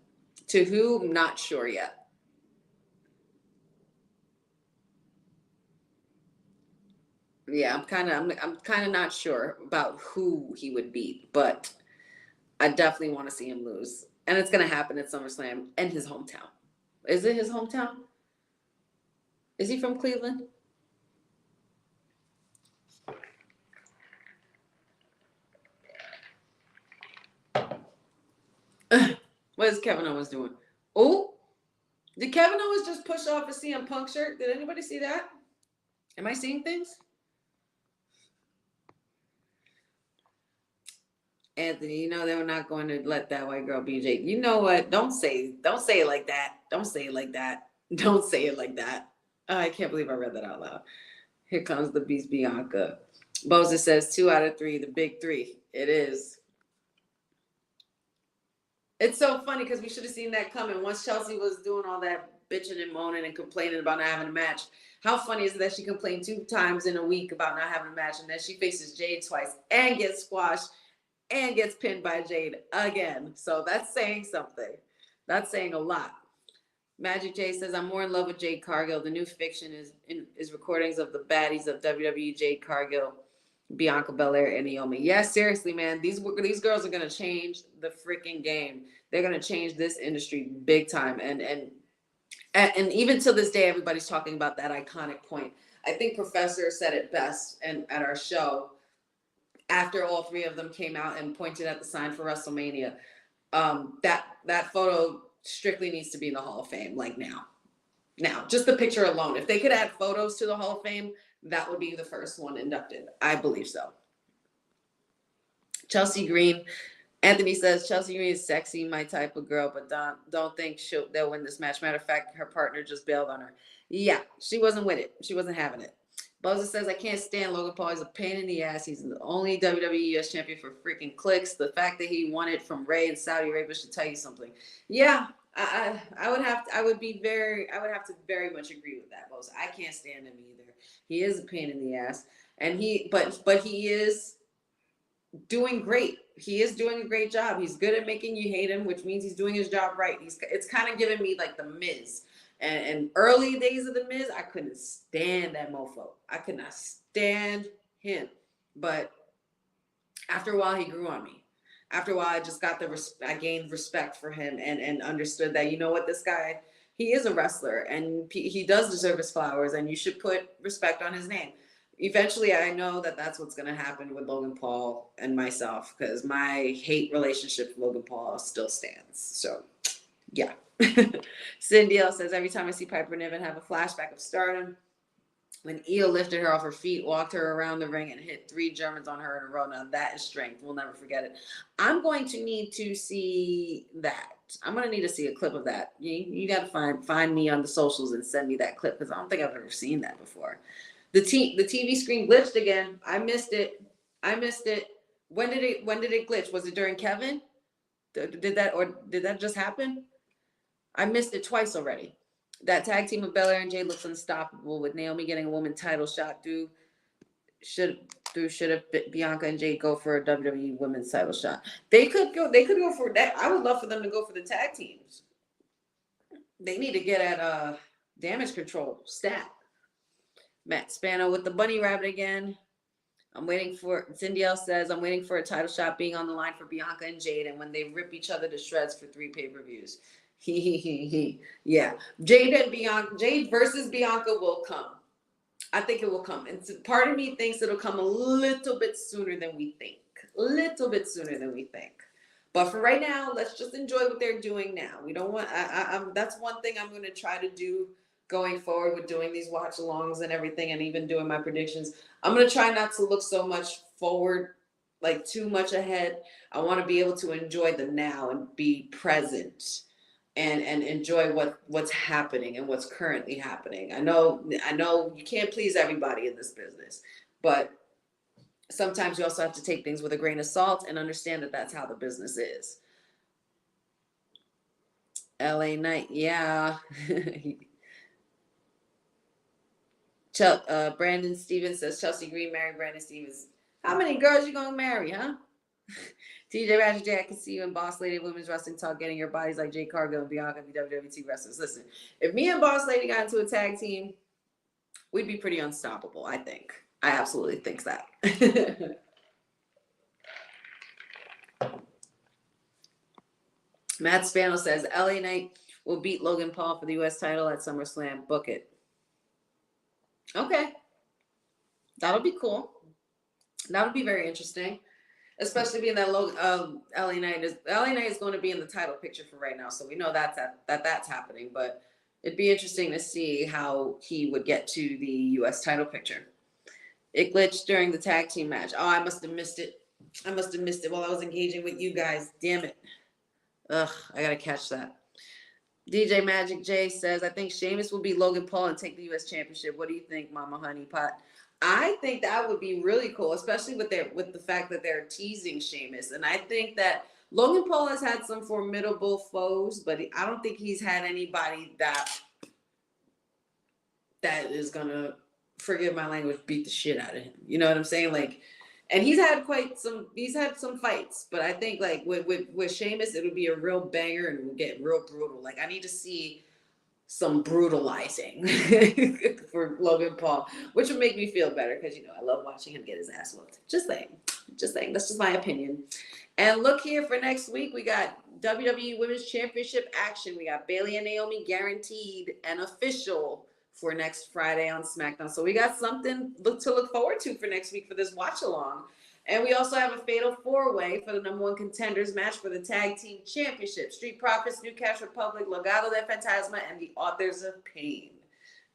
To who? I'm not sure yet. Yeah, I'm kind of not sure about who he would beat, but I definitely want to see him lose. And it's going to happen at SummerSlam in his hometown. Is it his hometown? Is he from Cleveland? What is Kevin Owens doing? Oh, did Kevin Owens just push off a CM Punk shirt? Did anybody see that? Am I seeing things? Anthony, you know they were not going to let that white girl be Jake. You know what? Don't say it like that. Don't say it like that. Don't say it like that. Oh, I can't believe I read that out loud. Here comes the Beast Bianca. Boza says 2 out of 3, the big 3. It is. It's so funny because we should have seen that coming. Once Chelsea was doing all that bitching and moaning and complaining about not having a match, how funny is it that she complained 2 times in a week about not having a match, and then she faces Jade twice and gets squashed and gets pinned by Jade again. So that's saying something. That's saying a lot. Magic J says, I'm more in love with Jade Cargill. The new fiction is recordings of the baddies of WWE, Jade Cargill, Bianca Belair, and Naomi. Yeah, seriously, man. These girls are going to change the freaking game. They're going to change this industry big time. And even to this day, everybody's talking about that iconic point. I think Professor said it best at our show after all 3 of them came out and pointed at the sign for WrestleMania. That photo strictly needs to be in the Hall of Fame, like now. Now, just the picture alone. If they could add photos to the Hall of Fame, that would be the first one inducted. I believe so. Chelsea Green. Anthony says, Chelsea Green is sexy, my type of girl, but don't think they'll win this match. Matter of fact, her partner just bailed on her. Yeah, she wasn't with it. She wasn't having it. Boza says, I can't stand Logan Paul. He's a pain in the ass. He's the only WWE US champion for freaking clicks. The fact that he won it from Ray in Saudi Arabia should tell you something. Yeah, I would have to very much agree with that, Boza. I can't stand him either. He is a pain in the ass. And but he is doing great. He is doing a great job. He's good at making you hate him, which means he's doing his job right. It's kind of giving me like the Miz. And early days of the Miz, I couldn't stand that mofo. I could not stand him. But after a while, he grew on me. After a while, I just got I gained respect for him and understood that, you know what, this guy, he is a wrestler and he does deserve his flowers and you should put respect on his name. Eventually, I know that that's what's going to happen with Logan Paul and myself because my hate relationship with Logan Paul still stands. So, yeah. Cindy L says, every time I see Piper Niven have a flashback of stardom, when Io lifted her off her feet, walked her around the ring, and hit 3 Germans on her in a row. Now, that is strength. We'll never forget it. I'm going to need to see that. I'm going to need to see a clip of that. You got to find me on the socials and send me that clip because I don't think I've ever seen that before. The TV screen glitched again. I missed it. When did it glitch? Was it during Kevin? Did that just happen? I missed it twice already. That tag team of Belair and Jade looks unstoppable with Naomi getting a woman title shot. Should have Bianca and Jade go for a WWE women's title shot? They could go. They could go for that. I would love for them to go for the tag teams. They need to get at damage control stat. Matt Spano with the bunny rabbit again. I'm waiting for, Cindy L says, I'm waiting for a title shot being on the line for Bianca and Jade, and when they rip each other to shreds for 3 pay-per-views. Yeah. Jade versus Bianca will come. I think it will come. And part of me thinks it'll come a little bit sooner than we think. But for right now, let's just enjoy what they're doing now. We don't want, that's one thing I'm going to try to do going forward with doing these watch alongs and everything, and even doing my predictions. I'm going to try not to look so much forward, like too much ahead. I want to be able to enjoy the now and be present and enjoy what's happening and what's currently happening. I know you can't please everybody in this business, but sometimes you also have to take things with a grain of salt and understand that that's how the business is. LA Knight, yeah. Brandon Stevens says Chelsea Green married Brandon Stevens. How many girls you gonna marry, huh? TJ Magic J, I can see you in Boss Lady Women's Wrestling Talk getting your bodies like Jade Cargill and Bianca and WWT wrestlers. Listen, if me and Boss Lady got into a tag team, we'd be pretty unstoppable, I think. I absolutely think that. Matt Spano says LA Knight will beat Logan Paul for the U.S. title at SummerSlam. Book it. Okay. That'll be cool. That'll be very interesting. Especially being that LA Knight is going to be in the title picture for right now. So we know that's happening. But it'd be interesting to see how he would get to the U.S. title picture. It glitched during the tag team match. Oh, I must have missed it. While I was engaging with you guys. Damn it. Ugh, I got to catch that. DJ Magic J says, I think Sheamus will beat Logan Paul and take the U.S. Championship. What do you think, Mama Honey Pot? I think that would be really cool, especially with the fact that they're teasing Sheamus. And I think that Logan Paul has had some formidable foes, but I don't think he's had anybody that is going to, forgive my language, beat the shit out of him. You know what I'm saying? Like, and he's had some fights, but I think like with Sheamus, it'll be a real banger and we'll get real brutal. Like I need to see some brutalizing for Logan Paul, which would make me feel better because, you know, I love watching him get his ass whooped. Just saying. That's just my opinion. And look here for next week, we got WWE Women's Championship action. We got Bayley and Naomi guaranteed and official for next Friday on Smackdown. So we got something to look forward to for next week for this watch along. And we also have a fatal 4-way for the #1 contenders match for the tag team championship. Street Profits, New Cash Republic, Legado del Fantasma, and the Authors of Pain.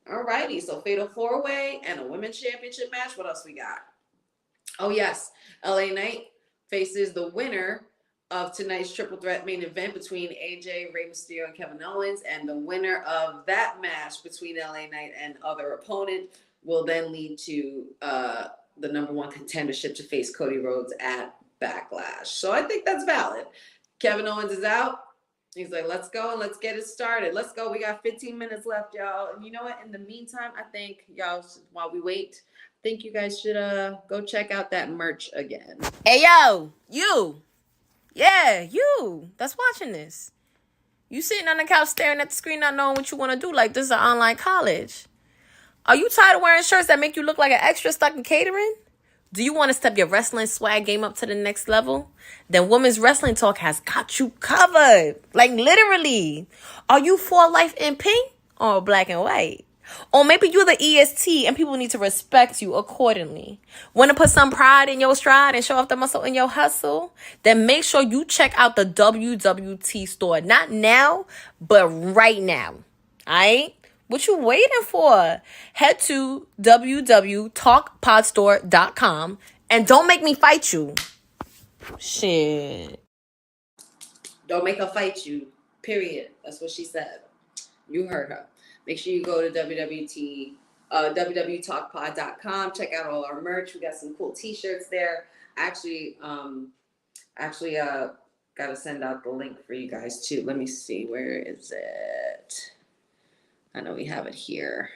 All righty, so fatal 4-way and a women's championship match. What else we got? Oh yes, LA Knight faces the winner of tonight's triple threat main event between AJ, Rey Mysterio, and Kevin Owens. And the winner of that match between LA Knight and other opponent will then lead to the #1 contendership to face Cody Rhodes at Backlash. So I think that's valid. Kevin Owens is out. He's like, let's go and let's get it started. Let's go. We got 15 minutes left, y'all. And you know what? In the meantime, I think y'all, while we wait, I think you guys should go check out that merch again. Hey, yo, you. Yeah, you that's watching this. You sitting on the couch staring at the screen not knowing what you want to do like this is an online college. Are you tired of wearing shirts that make you look like an extra stuck in catering? Do you want to step your wrestling swag game up to the next level? Then Women's Wrestling Talk has got you covered. Like literally. Are you for life in pink or black and white? Or maybe you're the EST and people need to respect you accordingly. Want to put some pride in your stride and show off the muscle in your hustle? Then make sure you check out the WWT store. Not now, but right now. Alright? What you waiting for? Head to www.talkpodstore.com and don't make me fight you. Shit. Don't make her fight you. Period. That's what she said. You heard her. Make sure you go to WWT www.talkpod.com. Check out all our merch. We got some cool t-shirts there. Actually, got to send out the link for you guys too. Let me see. Where is it? I know we have it here.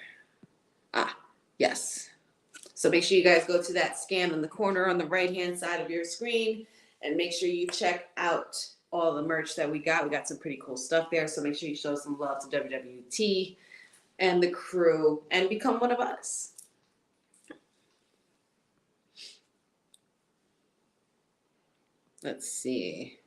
Yes. So make sure you guys go to that scan in the corner on the right-hand side of your screen and make sure you check out all the merch that we got. We got some pretty cool stuff there. So make sure you show some love to WWT and the crew and become one of us. Let's see.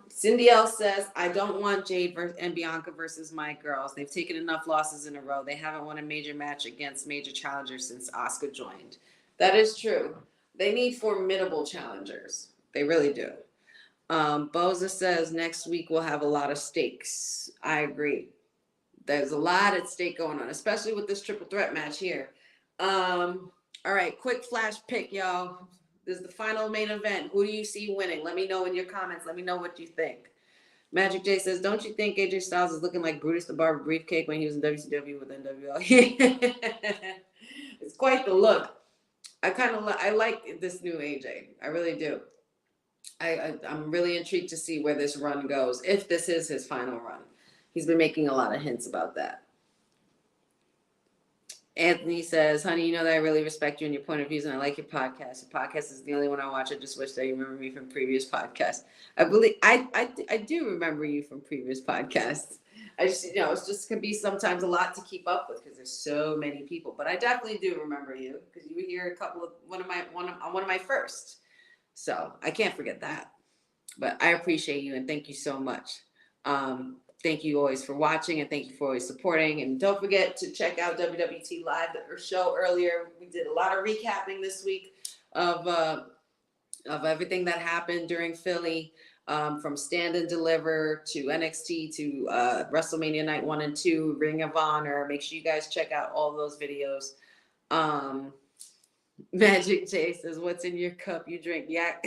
Cindy L says, I don't want Jade and Bianca versus my girls. They've taken enough losses in a row. They haven't won a major match against major challengers since Asuka joined. That is true. They need formidable challengers. They really do. Boza says, next week we'll have a lot of stakes. I agree. There's a lot at stake going on, especially with this triple threat match here. All right, quick flash pick, y'all. This is the final main event. Who do you see winning? Let me know in your comments. Let me know what you think. Magic J says, don't you think AJ Styles is looking like Brutus the Barber Briefcake when he was in WCW with NWO? It's quite the look. I like this new AJ. I really do. I'm really intrigued to see where this run goes, if this is his final run. He's been making a lot of hints about that. Anthony says, honey, you know that I really respect you and your point of views, and I like your podcast. Your podcast is the only one I watch. I just wish that you remember me from previous podcasts. I believe I do remember you from previous podcasts. I just, it's just can be sometimes a lot to keep up with because there's so many people. But I definitely do remember you because you were here one of my first. So I can't forget that. But I appreciate you and thank you so much. Thank you always for watching and thank you for always supporting. And don't forget to check out WWT Live, our show earlier. We did a lot of recapping this week of everything that happened during Philly, from Stand and Deliver to NXT to WrestleMania Night 1 and 2, Ring of Honor. Make sure you guys check out all those videos. Magic J says, what's in your cup? You drink yak?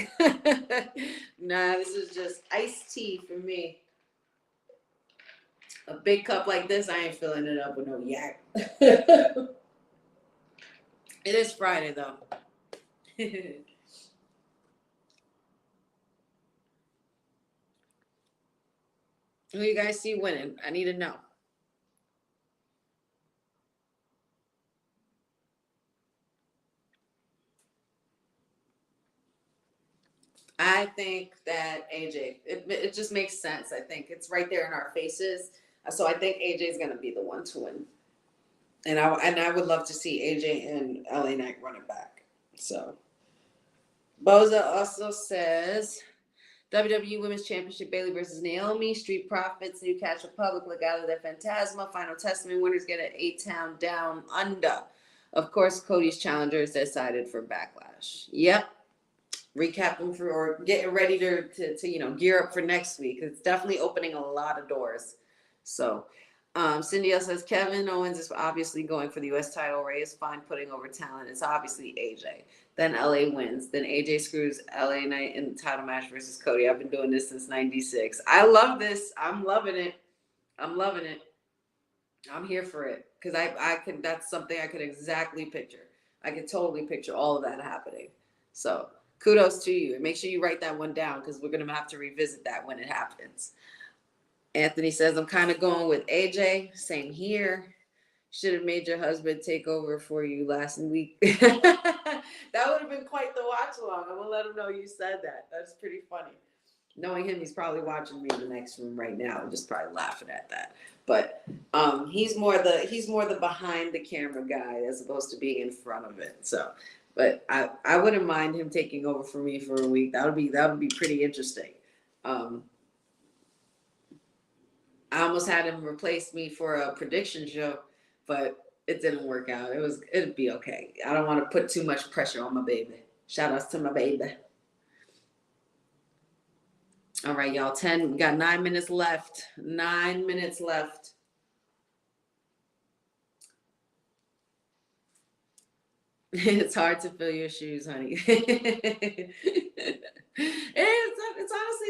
Nah, this is just iced tea for me. A big cup like this, I ain't filling it up with no yak. It is Friday, though. Who you guys see winning? I need to know. I think that AJ, it just makes sense. I think it's right there in our faces. So I think AJ is going to be the one to win. And I would love to see AJ and LA Knight run it back. So Boza also says, WWE Women's Championship, Bayley versus Naomi, Street Profits, New Catch Republic, Legado de Fantasma, Final Testament winners get an 8-town down under. Of course, Cody's challenger is decided for Backlash. Yep. Recapping for or getting ready to gear up for next week. It's definitely opening a lot of doors. So Cindy L says Kevin Owens is obviously going for the US title. Ray is fine putting over talent. It's obviously AJ. Then LA wins. Then AJ screws LA Knight in the title match versus Cody. I've been doing this since '96. I love this. I'm loving it. I'm here for it. Because that's something I could exactly picture. I could totally picture all of that happening. So kudos to you. And make sure you write that one down because we're going to have to revisit that when it happens. Anthony says, I'm kind of going with AJ. Same here. Should have made your husband take over for you last week. That would have been quite the watch along. I'm going to let him know you said that. That's pretty funny. Knowing him, he's probably watching me in the next room right now and just probably laughing at that. But he's more the behind the camera guy as opposed to being in front of it. So, but I wouldn't mind him taking over for me for a week. That would be pretty interesting. I almost had him replace me for a prediction show, but it didn't work out. It'd be okay. I don't want to put too much pressure on my baby. Shout outs to my baby. All right, y'all. We got 9 minutes left. 9 minutes left. It's hard to fill your shoes, honey. It's it's honestly,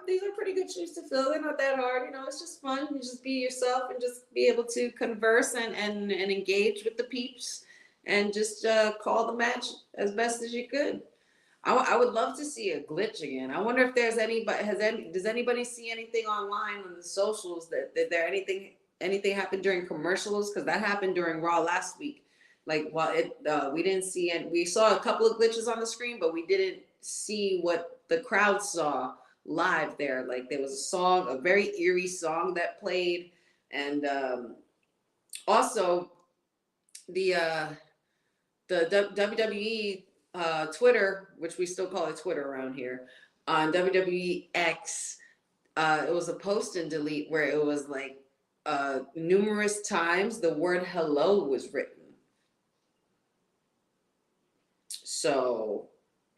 these are pretty good shoes to fill. They're not that hard. You know, it's just fun. You just be yourself and just be able to converse and engage with the peeps and just call the match as best as you could. I would love to see a glitch again. I wonder if there's anybody does anybody see anything online on the socials that there anything happened during commercials, because that happened during Raw last week. Like, well, we didn't see, and we saw a couple of glitches on the screen, but we didn't see what the crowd saw live there. Like, there was a song, a very eerie song that played, and also the WWE Twitter, which we still call it Twitter around here, on WWE X, it was a post and delete where it was like numerous times the word hello was written. So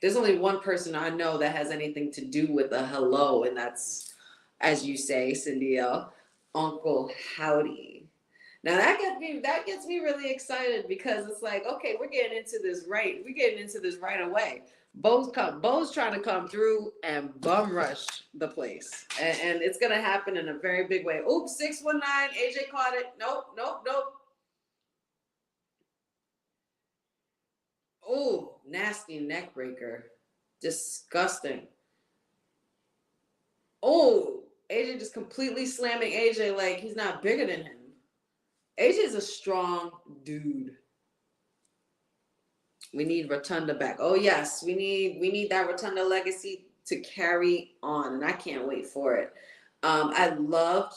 there's only one person I know that has anything to do with a hello, and that's, as you say, Cindy L, Uncle Howdy. Now that gets me really excited, because it's like, okay, we're getting into this right. We're getting into this right away. Bo's trying to come through and bum rush the place, and it's gonna happen in a very big way. Oops, 619, AJ caught it. Nope. Oh, nasty neck breaker, disgusting. Oh, AJ just completely slamming AJ like he's not bigger than him. AJ is a strong dude. We need Rotunda back. Oh yes, we need that Rotunda legacy to carry on, and I can't wait for it. I loved,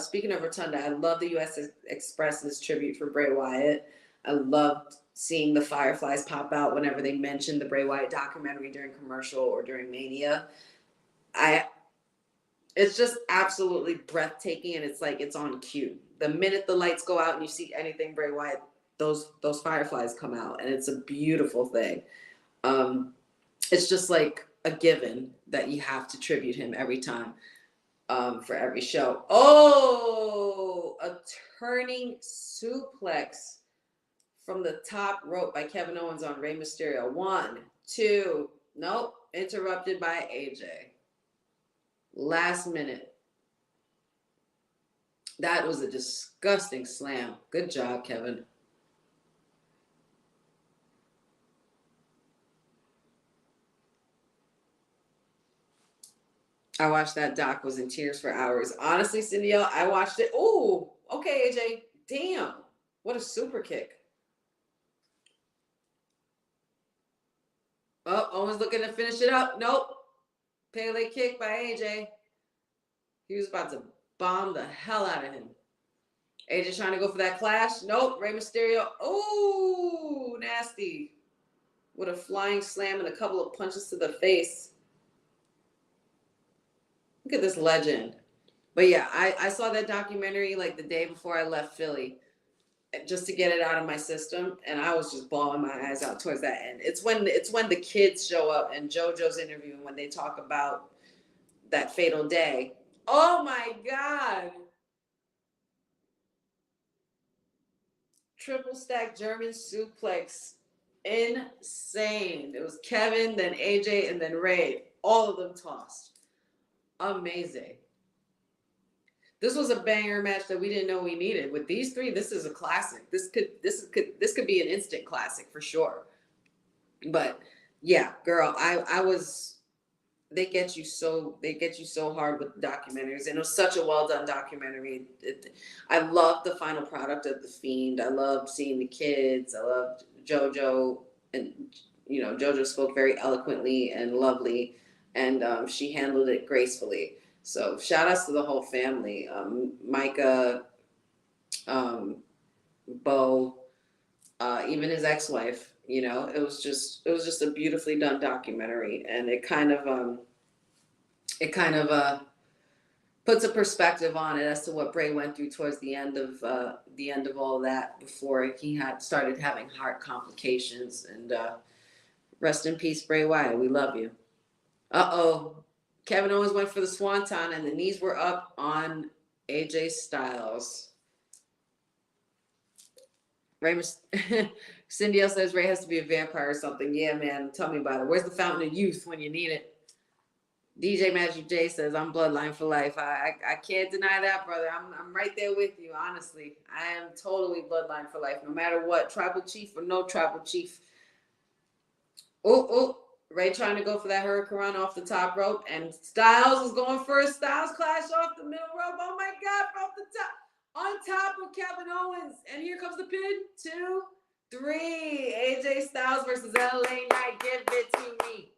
speaking of Rotunda, I love the US Express's tribute for Bray Wyatt. I loved seeing the fireflies pop out whenever they mentioned the Bray Wyatt documentary during commercial or during Mania. It's just absolutely breathtaking, and it's like it's on cue. The minute the lights go out and you see anything Bray Wyatt, those fireflies come out, and it's a beautiful thing. It's just like a given that you have to tribute him every time, for every show. Oh, a turning suplex from the top rope by Kevin Owens on Rey Mysterio. 1, 2, nope, interrupted by AJ. Last minute. That was a disgusting slam. Good job, Kevin. I watched that doc, was in tears for hours. Honestly, Cindy, I watched it. Oh, okay, AJ. Damn. What a super kick. Oh, Owens looking to finish it up. Nope. Pele kick by AJ. He was about to bomb the hell out of him. AJ trying to go for that clash. Nope. Rey Mysterio. Oh, nasty. With a flying slam and a couple of punches to the face. Look at this legend. But yeah, I saw that documentary like the day before I left Philly, just to get it out of my system, and I was just bawling my eyes out towards that end. It's when the kids show up and JoJo's interview, when they talk about that fatal day. Oh my God. Triple stack German suplex. Insane. It was Kevin, then AJ, and then Ray. All of them tossed. Amazing. This was a banger match that we didn't know we needed. With these three, this is a classic. This could be an instant classic for sure. But yeah, girl, I was. They get you so hard with documentaries, and it was such a well done documentary. I loved the final product of The Fiend. I loved seeing the kids. I loved JoJo, and JoJo spoke very eloquently and lovely, and she handled it gracefully. So shout outs to the whole family, Micah, Bo, even his ex-wife. It was just a beautifully done documentary, and it kind of puts a perspective on it as to what Bray went through towards the end of all that, before he had started having heart complications. And rest in peace, Bray Wyatt. We love you. Kevin Owens went for the swanton, and the knees were up on AJ Styles. Cindy L says Ray has to be a vampire or something. Yeah, man, tell me about it. Where's the fountain of youth when you need it? DJ Magic J says, I'm bloodline for life. I can't deny that, brother. I'm right there with you, honestly. I am totally bloodline for life, no matter what, tribal chief or no tribal chief. Oh, Ray trying to go for that hurricane off the top rope, and Styles is going for a Styles clash off the middle rope. Oh my God, from the top, on top of Kevin Owens. And here comes the pin. 2, 3. AJ Styles versus LA Knight. Give it to me.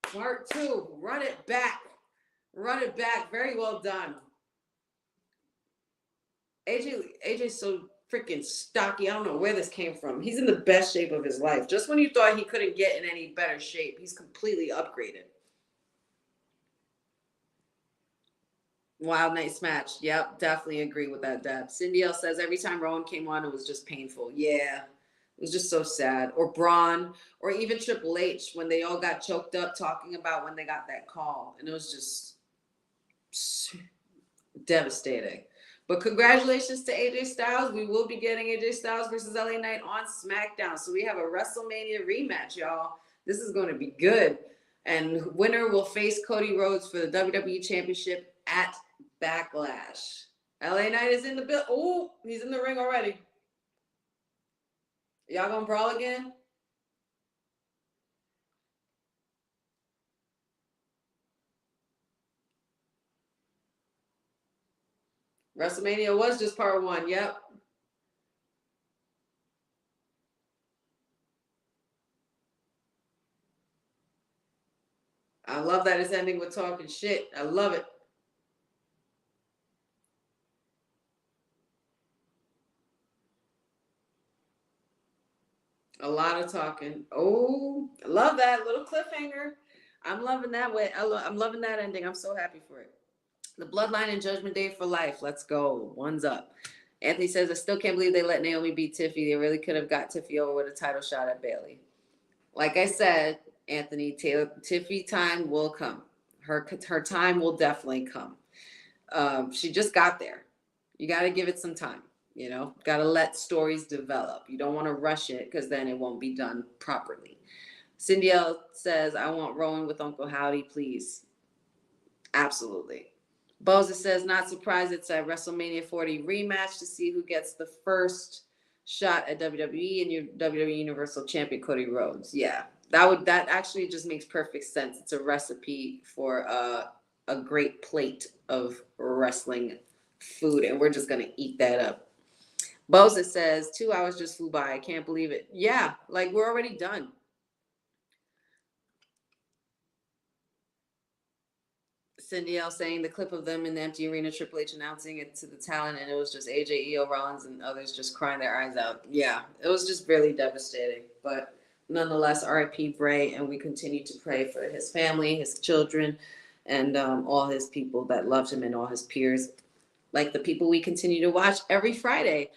Part 2. Run it back. Run it back. Very well done. AJ's so freaking stocky. I don't know where this came from. He's in the best shape of his life. Just when you thought he couldn't get in any better shape, he's completely upgraded. Wild Night Smash. Yep, definitely agree with that, Deb. Cindy L says, every time Rowan came on, it was just painful. Yeah, it was just so sad. Or Braun, or even Triple H, when they all got choked up talking about when they got that call. And it was just devastating. But congratulations to AJ Styles. We will be getting AJ Styles versus LA Knight on Smackdown. So we have a WrestleMania rematch, y'all. This is going to be good. And winner will face Cody Rhodes for the WWE Championship at Backlash. LA Knight is in the bill. Oh, he's in the ring already. Y'all gonna brawl again? WrestleMania was just part 1. Yep. I love that it's ending with talking shit. I love it. A lot of talking. Oh, I love that little cliffhanger. I'm loving that way. I'm loving that ending. I'm so happy for it. The Bloodline and Judgment Day for life. Let's go. One's up. Anthony says, I still can't believe they let Naomi beat Tiffy. They really could have got Tiffy over with a title shot at Bayley. Like I said, Anthony, Tiffy time will come. Her time will definitely come. She just got there. You got to give it some time. You know, got to let stories develop. You don't want to rush it because then it won't be done properly. Cindy L says, I want Rowan with Uncle Howdy, please. Absolutely. Boza says, not surprised it's a WrestleMania 40 rematch to see who gets the first shot at WWE and your WWE Universal Champion Cody Rhodes. Yeah, that actually just makes perfect sense. It's a recipe for a great plate of wrestling food, and we're just gonna eat that up. Boza says, 2 hours just flew by. I can't believe it. Yeah, like we're already done. Cindy L saying the clip of them in the empty arena, Triple H announcing it to the talent, and it was just AJ, EO, Rollins, and others just crying their eyes out. Yeah, it was just really devastating. But nonetheless, RIP Bray, and we continue to pray for his family, his children, and all his people that loved him and all his peers, like the people we continue to watch every Friday.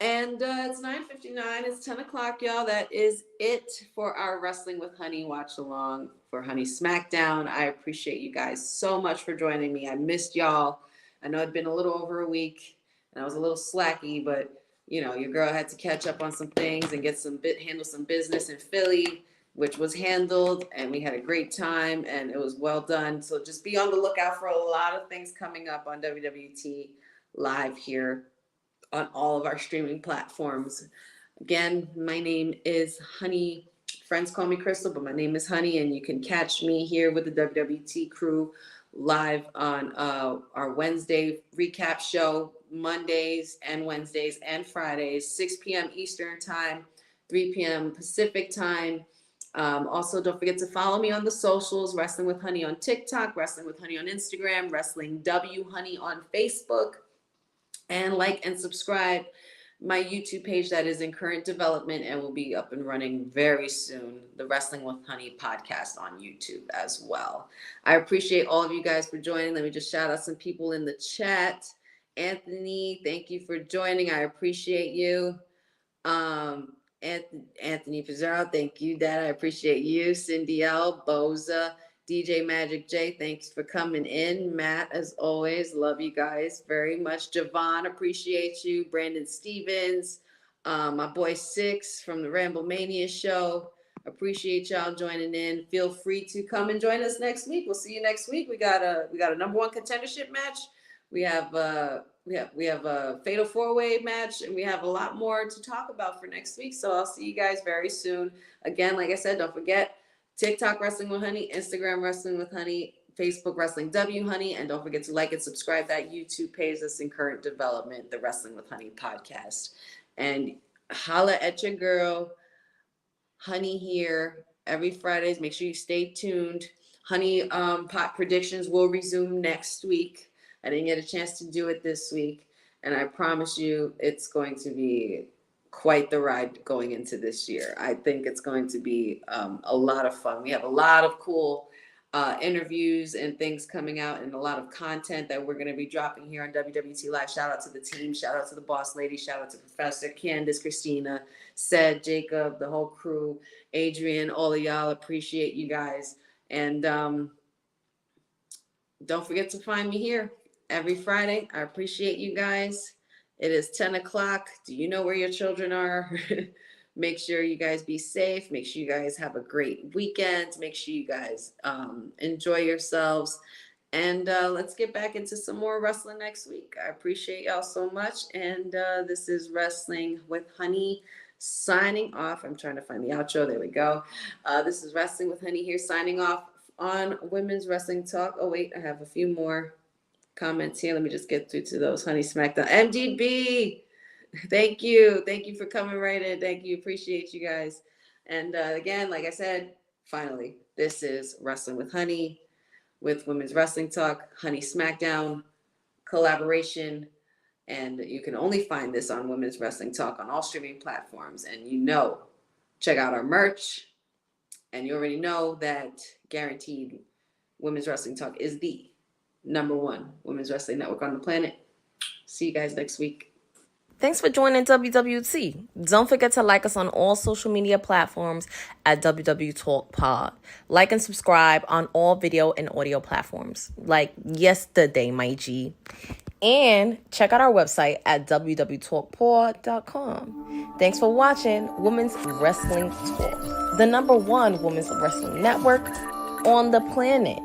And it's 9:59. It's 10 o'clock, y'all. That is it for our Wrestling with Honey watch along for Honey Smackdown. I appreciate you guys so much for joining me. I missed y'all. I know it'd been a little over a week and I was a little slacky, but you know, your girl had to catch up on some things and handle some business in Philly, which was handled, and we had a great time and it was well done. So just be on the lookout for a lot of things coming up on WWT live here on all of our streaming platforms. Again, my name is Honey. Friends call me Crystal, but my name is Honey, and you can catch me here with the WWT crew live on our Wednesday recap show, Mondays and Wednesdays and Fridays, 6 p.m. Eastern Time, 3 p.m. Pacific Time. Also, don't forget to follow me on the socials, Wrestling with Honey on TikTok, Wrestling with Honey on Instagram, Wrestling W Honey on Facebook. And like and subscribe my YouTube page that is in current development and will be up and running very soon, the Wrestling with Honey podcast on YouTube as well. I appreciate all of you guys for joining. Let me just shout out some people in the chat. Anthony, thank you for joining. I appreciate you. Anthony Pizarro, thank you, Dad. I appreciate you. Cindy L, Boza, DJ Magic J, thanks for coming in. Matt, as always, love you guys very much. Javon, appreciate you. Brandon Stevens, my boy Six from the Ramble Mania show. Appreciate y'all joining in. Feel free to come and join us next week. We'll see you next week. We got a number one contendership match. We have a fatal 4-way match, and we have a lot more to talk about for next week. So I'll see you guys very soon. Again, like I said, don't forget TikTok Wrestling with Honey, Instagram Wrestling with Honey, Facebook Wrestling W Honey, and don't forget to like and subscribe that YouTube page that's in current development, the Wrestling with Honey podcast. And holla at your girl, Honey here every Fridays. Make sure you stay tuned. Honey pot predictions will resume next week. I didn't get a chance to do it this week, and I promise you it's going to be quite the ride going into this year. I think it's going to be a lot of fun. We have a lot of cool interviews and things coming out, and a lot of content that we're going to be dropping here on WWT Live. Shout out to the team. Shout out to the boss lady. Shout out to Professor Candace, Christina, Sed, Jacob, the whole crew, Adrian, all of y'all. Appreciate you guys. And don't forget to find me here every Friday. I appreciate you guys. It is 10 o'clock. Do you know where your children are? Make sure you guys be safe. Make sure you guys have a great weekend. Make sure you guys enjoy yourselves. And let's get back into some more wrestling next week. I appreciate y'all so much. And this is Wrestling with Honey signing off. I'm trying to find the outro. There we go. This is Wrestling with Honey here signing off on Women's Wrestling Talk. Oh, wait, I have a few more comments here. Let me just get through to those. Honey Smackdown. MDB. Thank you. Thank you for coming right in. Thank you. Appreciate you guys. And again, like I said, finally, this is Wrestling with Honey with Women's Wrestling Talk, Honey Smackdown collaboration. And you can only find this on Women's Wrestling Talk on all streaming platforms. And check out our merch. And you already know that guaranteed Women's Wrestling Talk is the #1 women's wrestling network on the planet. See you guys next week. Thanks for joining WWT. Don't forget to like us on all social media platforms at WW Talk Pod. Like and subscribe on all video and audio platforms, like yesterday, my G. And check out our website at www.talkpod.com. Thanks for watching Women's Wrestling Talk, the #1 women's wrestling network on the planet.